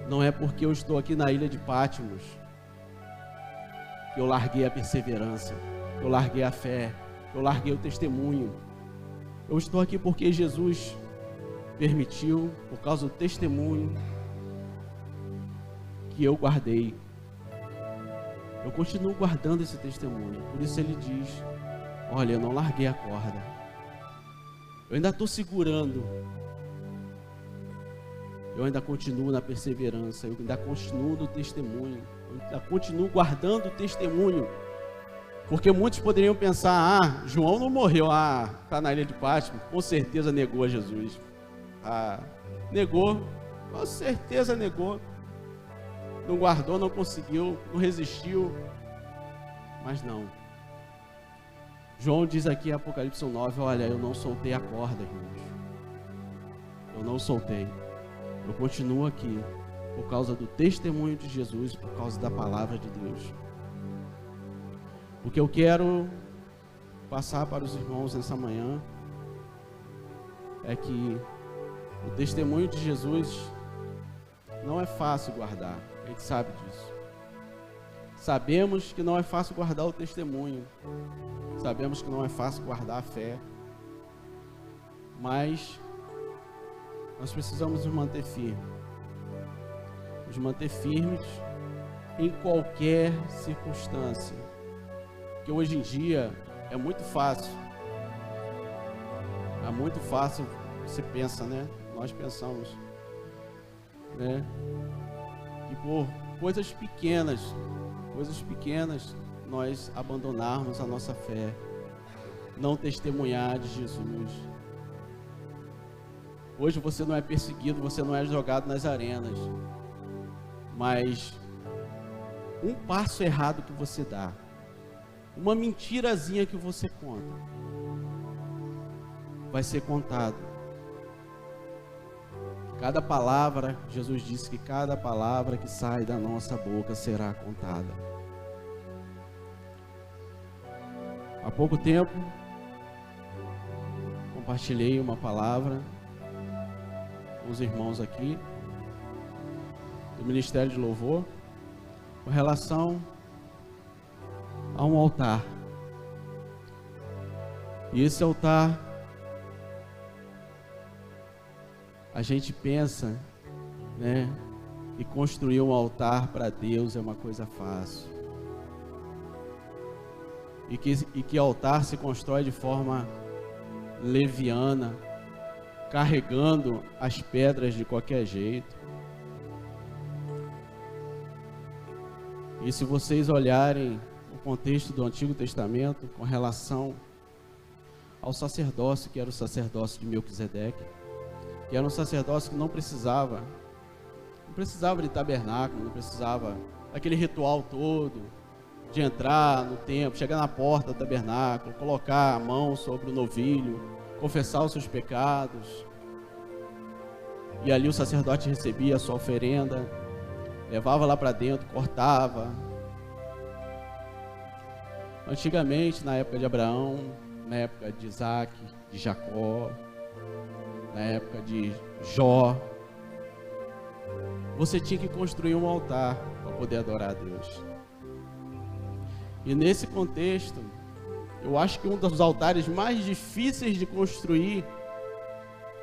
Não é porque eu estou aqui na ilha de Patmos que eu larguei a perseverança, que eu larguei a fé, que eu larguei o testemunho. Eu estou aqui porque Jesus permitiu, por causa do testemunho que eu guardei. Eu continuo guardando esse testemunho. Por isso ele diz: olha, eu não larguei a corda, eu ainda estou segurando, eu ainda continuo na perseverança, eu ainda continuo no testemunho, eu ainda continuo guardando o testemunho. Porque muitos poderiam pensar: ah, João não morreu, está na ilha de Patmos, com certeza negou a Jesus. Negou, com certeza negou, não guardou, não conseguiu, não resistiu. Mas não, João diz aqui em Apocalipse 9, olha, eu não soltei a corda, irmãos, eu não soltei, eu continuo aqui, por causa do testemunho de Jesus, por causa da palavra de Deus. O que eu quero passar para os irmãos nessa manhã é que o testemunho de Jesus não é fácil guardar, a gente sabe disso. Sabemos que não é fácil guardar o testemunho, sabemos que não é fácil guardar a fé, mas nós precisamos nos manter firmes em qualquer circunstância, porque hoje em dia é muito fácil, você pensa, né? Nós pensamos, né? Que por coisas pequenas, nós abandonarmos a nossa fé, não testemunhar de Jesus. Hoje você não é perseguido, você não é jogado nas arenas, mas um passo errado que você dá, uma mentirazinha que você conta, vai ser contado. Cada palavra, Jesus disse que cada palavra que sai da nossa boca será contada. Há pouco tempo, compartilhei uma palavra com os irmãos aqui do Ministério de Louvor com relação a um altar. E esse altar, a gente pensa, né, que construir um altar para Deus é uma coisa fácil. E que altar se constrói de forma leviana, carregando as pedras de qualquer jeito. E se vocês olharem o contexto do Antigo Testamento com relação ao sacerdócio, que era o sacerdócio de Melquisedeque, que era um sacerdócio que não precisava de tabernáculo, não precisava daquele ritual todo, de entrar no templo, chegar na porta do tabernáculo, colocar a mão sobre o novilho, confessar os seus pecados, e ali o sacerdote recebia a sua oferenda, levava lá para dentro, cortava. Antigamente, na época de Abraão, na época de Isaac, de Jacó, na época de Jó, você tinha que construir um altar para poder adorar a Deus. E nesse contexto, eu acho que um dos altares mais difíceis de construir,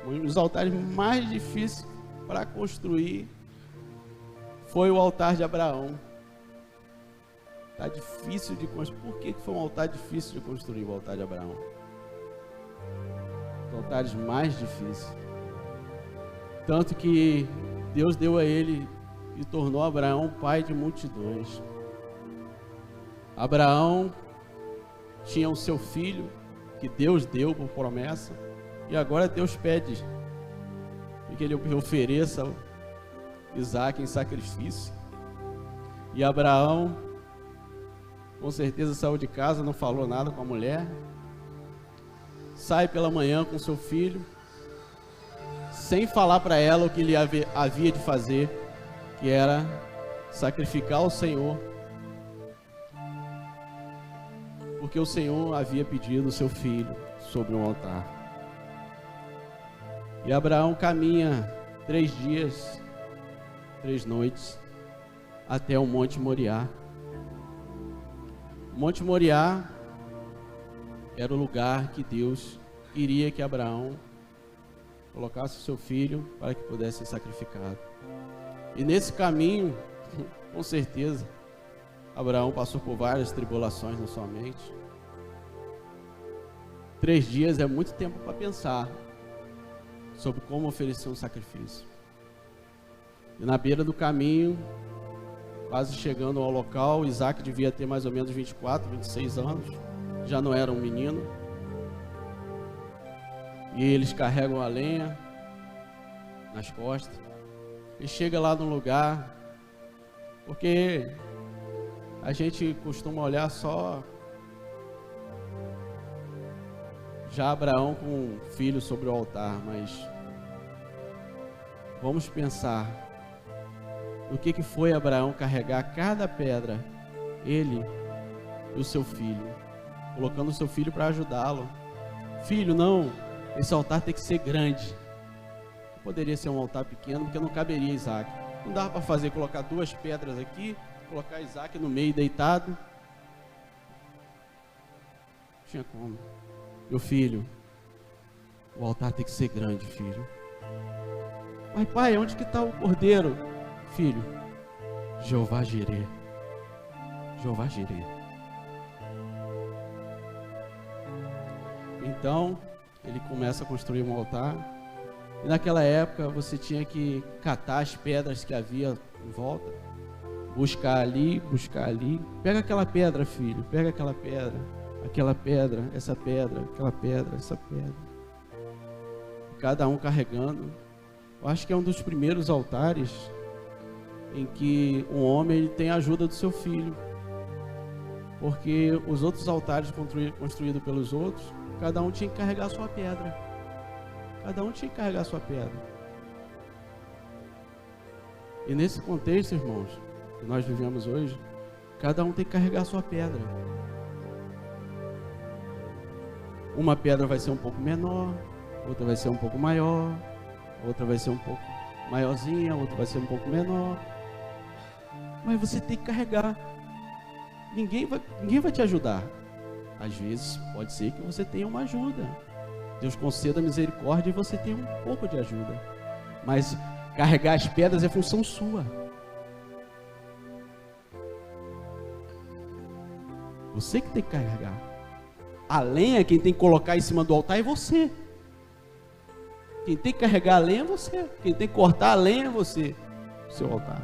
um dos altares mais difíceis para construir, foi o altar de Abraão. altar difícil de construir. Por que foi um altar difícil de construir, o altar de Abraão? Os altares mais difíceis. Tanto que Deus deu a ele e tornou Abraão pai de multidões. Abraão tinha o seu filho, que Deus deu por promessa, e agora Deus pede que ele ofereça Isaac em sacrifício. E Abraão, com certeza, saiu de casa, não falou nada com a mulher, sai pela manhã com seu filho, sem falar para ela o que ele havia de fazer, que era sacrificar ao Senhor, porque o Senhor havia pedido o seu filho sobre um altar. E Abraão caminha 3 dias, 3 noites, até o Monte Moriá. O Monte Moriá era o lugar que Deus queria que Abraão colocasse o seu filho para que pudesse ser sacrificado. E nesse caminho, com certeza, Abraão passou por várias tribulações na sua mente. 3 dias é muito tempo para pensar sobre como oferecer um sacrifício. E na beira do caminho, quase chegando ao local, Isaac devia ter mais ou menos 24, 26 anos, já não era um menino. E eles carregam a lenha nas costas e chega lá no lugar, porque a gente costuma olhar só já Abraão com um filho sobre o altar, mas vamos pensar o que foi Abraão carregar cada pedra, ele e o seu filho, colocando o seu filho para ajudá-lo. Filho, não, esse altar tem que ser grande. Não poderia ser um altar pequeno, porque não caberia Isaac. Não dava para fazer, colocar 2 pedras aqui, colocar Isaac no meio deitado. Não tinha como. Meu filho, o altar tem que ser grande, filho. Mas pai, onde que está o cordeiro? Filho, Jeová Jireh. Jeová Jireh. Então, ele começa a construir um altar. E naquela época, você tinha que catar as pedras que havia em volta. Buscar ali, buscar ali. Pega aquela pedra, filho. Pega aquela pedra. Aquela pedra, essa pedra, aquela pedra, essa pedra. Cada um carregando. Eu acho que é um dos primeiros altares em que um homem ele tem a ajuda do seu filho. Porque os outros altares construídos pelos outros, cada um tinha que carregar a sua pedra. Cada um tinha que carregar a sua pedra. E nesse contexto, irmãos, que nós vivemos hoje, cada um tem que carregar a sua pedra. Uma pedra vai ser um pouco menor, outra vai ser um pouco maior, outra vai ser um pouco maiorzinha, outra vai ser um pouco menor. Mas você tem que carregar. Ninguém vai te ajudar. Às vezes pode ser que você tenha uma ajuda. Deus conceda misericórdia e você tenha um pouco de ajuda. Mas carregar as pedras é função sua. Você que tem que carregar. A lenha, quem tem que colocar em cima do altar é você. Quem tem que carregar a lenha é você. Quem tem que cortar a lenha é você. O seu altar.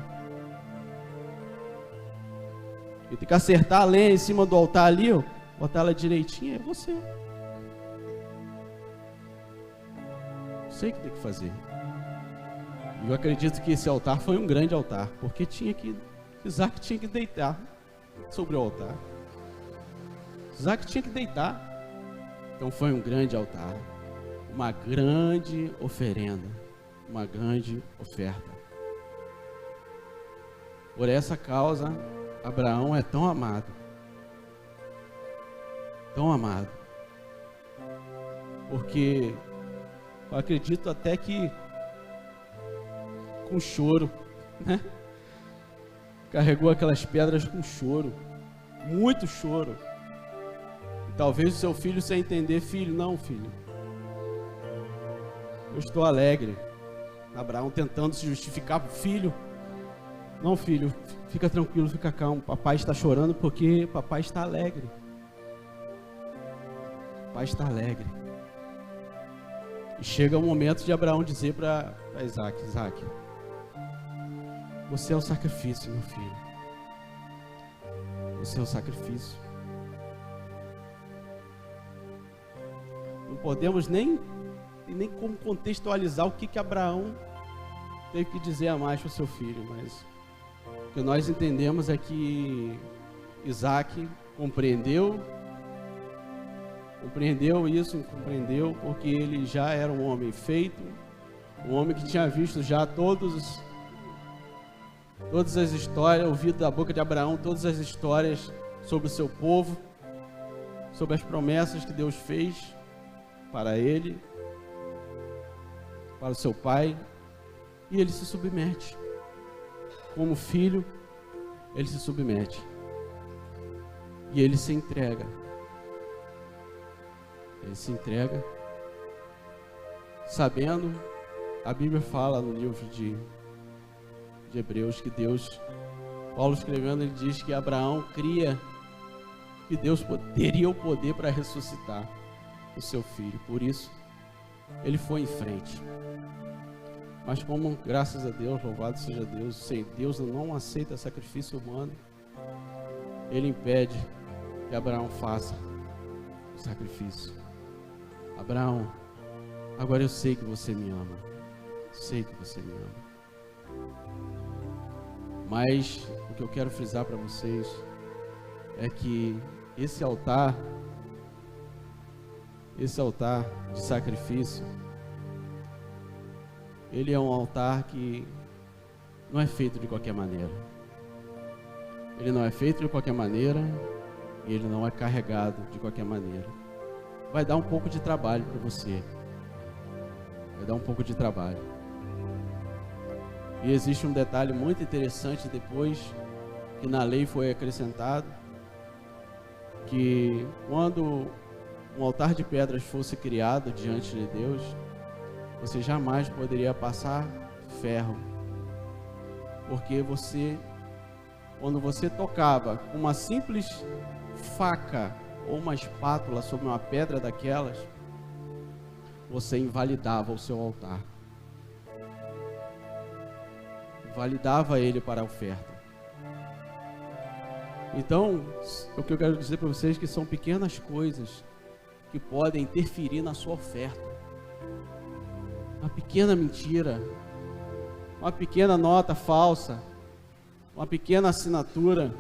Quem tem que acertar a lenha em cima do altar ali, ó, botar ela direitinho, é você. Sei que tem que fazer. Eu acredito que esse altar foi um grande altar, porque Isaac tinha que deitar sobre o altar. Isaac tinha que deitar. Então foi um grande altar, uma grande oferenda, uma grande oferta. Por essa causa, Abraão é tão amado, porque eu acredito até que com choro, né? Carregou aquelas pedras com choro, muito choro. E talvez o seu filho sem entender, filho, não, filho, eu estou alegre. Abraão tentando se justificar para o filho, Não, filho, fica tranquilo, fica calmo. Papai está chorando porque papai está alegre. Papai está alegre. E chega o momento de Abraão dizer para Isaac: Isaac, você é o sacrifício, meu filho. Você é o sacrifício. Não podemos nem como contextualizar o que Abraão teve que dizer a mais para o seu filho, mas o que nós entendemos é que Isaac compreendeu isso, porque ele já era um homem feito, um homem que tinha visto já todas as histórias, ouvido da boca de Abraão, todas as histórias sobre o seu povo, sobre as promessas que Deus fez para ele, para o seu pai, e ele se submete. Como filho, ele se submete. E ele se entrega. Ele se entrega, sabendo, a Bíblia fala no livro de Hebreus que Deus, Paulo escrevendo, ele diz que Abraão cria que Deus teria o poder para ressuscitar o seu filho. Por isso, ele foi em frente. Mas como, graças a Deus, louvado seja Deus, sem Deus não aceita sacrifício humano, ele impede que Abraão faça o sacrifício. Abraão, agora eu sei que você me ama. Sei que você me ama. Mas o que eu quero frisar para vocês é que esse altar de sacrifício, ele é um altar que não é feito de qualquer maneira. Ele não é feito de qualquer maneira e ele não é carregado de qualquer maneira. Vai dar um pouco de trabalho para você. Vai dar um pouco de trabalho. E existe um detalhe muito interessante depois, que na lei foi acrescentado, que quando um altar de pedras fosse criado diante de Deus, você jamais poderia passar ferro. Porque quando você tocava com uma simples faca ou uma espátula sobre uma pedra daquelas, você invalidava o seu altar. Invalidava ele para a oferta. Então, o que eu quero dizer para vocês é que são pequenas coisas que podem interferir na sua oferta. Uma pequena mentira, uma pequena nota falsa, uma pequena assinatura.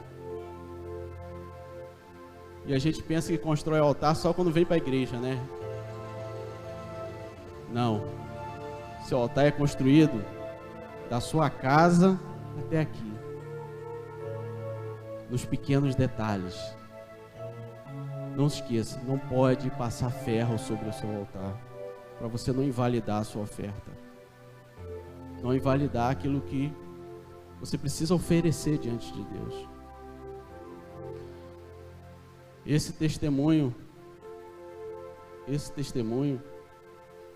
E a gente pensa que constrói altar só quando vem para a igreja, né? Não. Seu altar é construído da sua casa até aqui, nos pequenos detalhes. Não se esqueça, não pode passar ferro sobre o seu altar, para você não invalidar a sua oferta, não invalidar aquilo que você precisa oferecer diante de Deus. Esse testemunho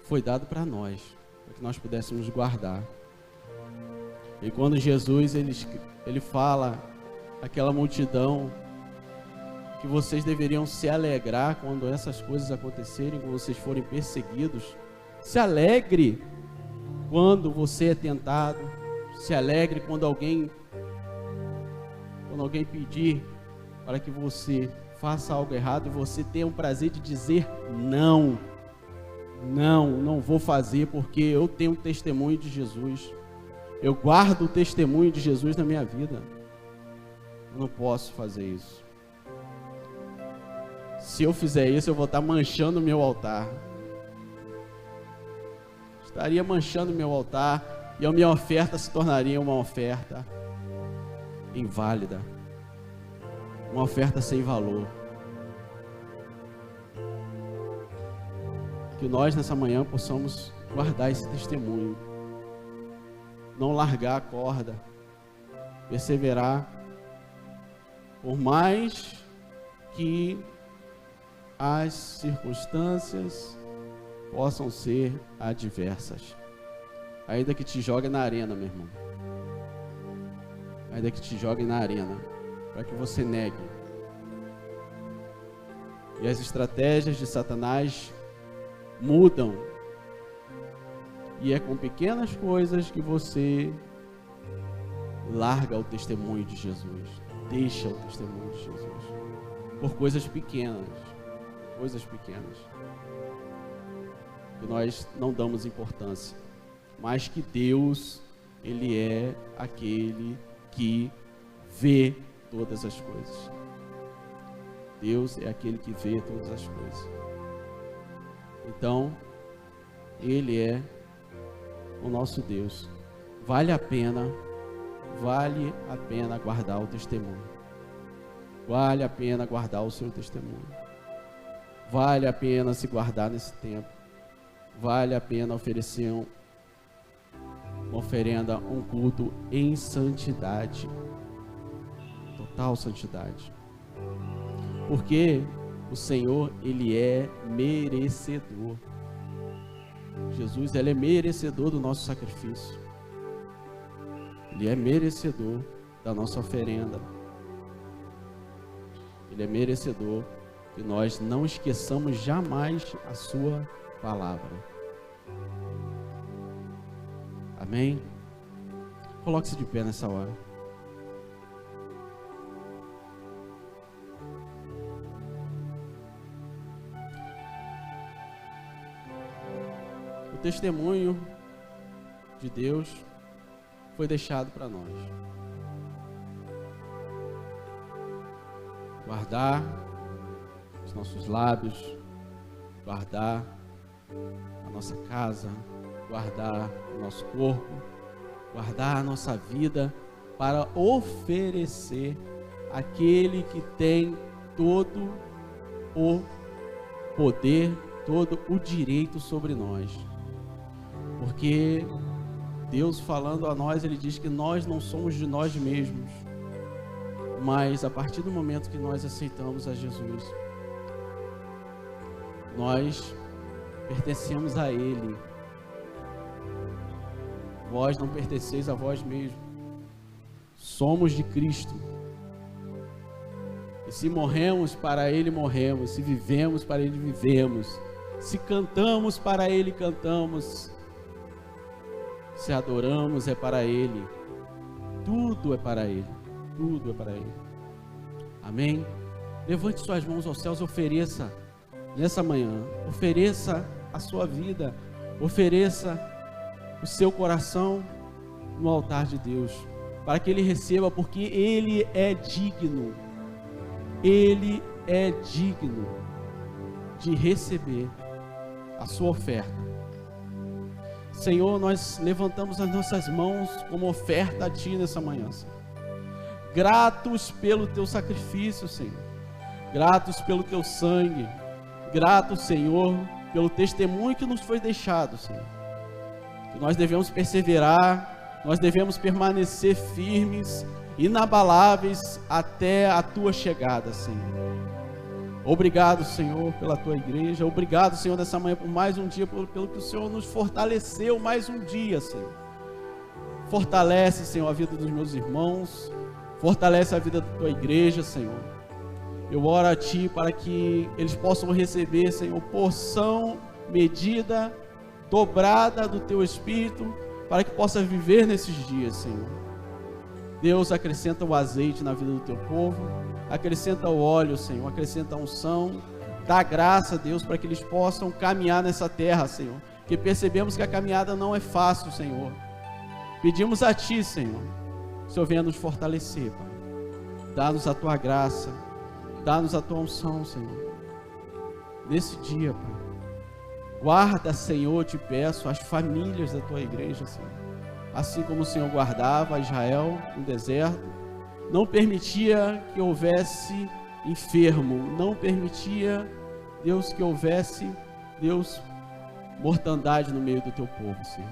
foi dado para nós, para que nós pudéssemos guardar. E quando Jesus ele fala àquela multidão que vocês deveriam se alegrar quando essas coisas acontecerem, quando vocês forem perseguidos, se alegre quando você é tentado, se alegre quando alguém pedir para que você faça algo errado e você tenha o prazer de dizer não vou fazer, porque eu tenho um testemunho de Jesus, eu guardo o testemunho de Jesus na minha vida, eu não posso fazer isso. Se eu fizer isso, eu vou estar manchando o meu altar, estaria manchando o meu altar, e a minha oferta se tornaria uma oferta inválida, uma oferta sem valor. Que nós nessa manhã possamos guardar esse testemunho, não largar a corda, perseverar, por mais que as circunstâncias possam ser adversas, ainda que te jogue na arena, meu irmão, ainda que te joguem na arena, para que você negue. E as estratégias de Satanás mudam. E é com pequenas coisas que você larga o testemunho de Jesus, deixa o testemunho de Jesus, por coisas pequenas, que nós não damos importância, mas que Deus, Ele é aquele que vê todas as coisas. Deus é aquele que vê todas as coisas. Então, Ele é o nosso Deus. Vale a pena guardar o testemunho. Vale a pena guardar o seu testemunho. Vale a pena se guardar nesse tempo. Vale a pena oferecer uma oferenda, um culto em santidade. Total santidade. Porque o Senhor, Ele é merecedor. Jesus, Ele é merecedor do nosso sacrifício. Ele é merecedor da nossa oferenda. Ele é merecedor que nós não esqueçamos jamais a sua palavra. Amém? Coloque-se de pé nessa hora. O testemunho de Deus foi deixado para nós. Guardar os nossos lábios, guardar a nossa casa, guardar o nosso corpo, guardar a nossa vida, para oferecer àquele que tem todo o poder, todo o direito sobre nós. Porque Deus, falando a nós, Ele diz que nós não somos de nós mesmos, mas a partir do momento que nós aceitamos a Jesus, nós pertencemos a Ele. Vós não pertenceis a vós mesmos, somos de Cristo. E se morremos, para Ele morremos. Se vivemos, para Ele vivemos. Se cantamos, para Ele cantamos. Se adoramos, é para Ele. Tudo é para Ele. Tudo é para Ele. Amém? Levante suas mãos aos céus e ofereça nessa manhã. Ofereça a sua vida. Ofereça o seu coração no altar de Deus, para que Ele receba, porque Ele é digno. Ele é digno de receber a sua oferta. Senhor, nós levantamos as nossas mãos como oferta a Ti nessa manhã, Senhor. Gratos pelo Teu sacrifício, Senhor. Gratos pelo Teu sangue. Gratos, Senhor, pelo testemunho que nos foi deixado, Senhor. Que nós devemos perseverar, nós devemos permanecer firmes, inabaláveis até a Tua chegada, Senhor. Obrigado, Senhor, pela Tua igreja. Obrigado, Senhor, nessa manhã por mais um dia, pelo que o Senhor nos fortaleceu mais um dia, Senhor. Fortalece, Senhor, a vida dos meus irmãos. Fortalece a vida da Tua igreja, Senhor. Eu oro a Ti para que eles possam receber, Senhor, porção, medida, dobrada do Teu Espírito, para que possa viver nesses dias, Senhor. Deus, acrescenta o azeite na vida do Teu povo, acrescenta o óleo, Senhor, acrescenta a unção, dá graça, Deus, para que eles possam caminhar nessa terra, Senhor, que percebemos que a caminhada não é fácil, Senhor. Pedimos a Ti, Senhor, que o Senhor venha nos fortalecer, Pai. Dá-nos a Tua graça, dá-nos a Tua unção, Senhor, nesse dia, Pai. Guarda, Senhor, te peço, as famílias da Tua igreja, Senhor, assim como o Senhor guardava Israel no deserto, não permitia que houvesse enfermo, não permitia, Deus, que houvesse, Deus, mortandade no meio do Teu povo, Senhor.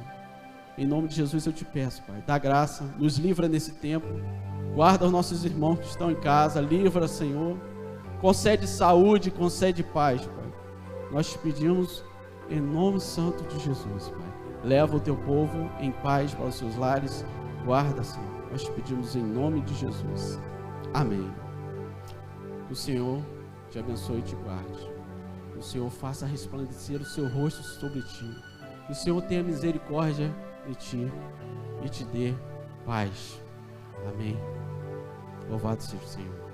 Em nome de Jesus eu te peço, Pai, dá graça, nos livra nesse tempo, guarda os nossos irmãos que estão em casa, livra, Senhor, concede saúde, concede paz, Pai. Nós te pedimos em nome santo de Jesus, Pai. Leva o Teu povo em paz para os seus lares, guarda, Senhor. Nós te pedimos em nome de Jesus. Amém. Que o Senhor te abençoe e te guarde. Que o Senhor faça resplandecer o seu rosto sobre ti. Que o Senhor tenha misericórdia de ti e te dê paz. Amém. Louvado seja o Senhor.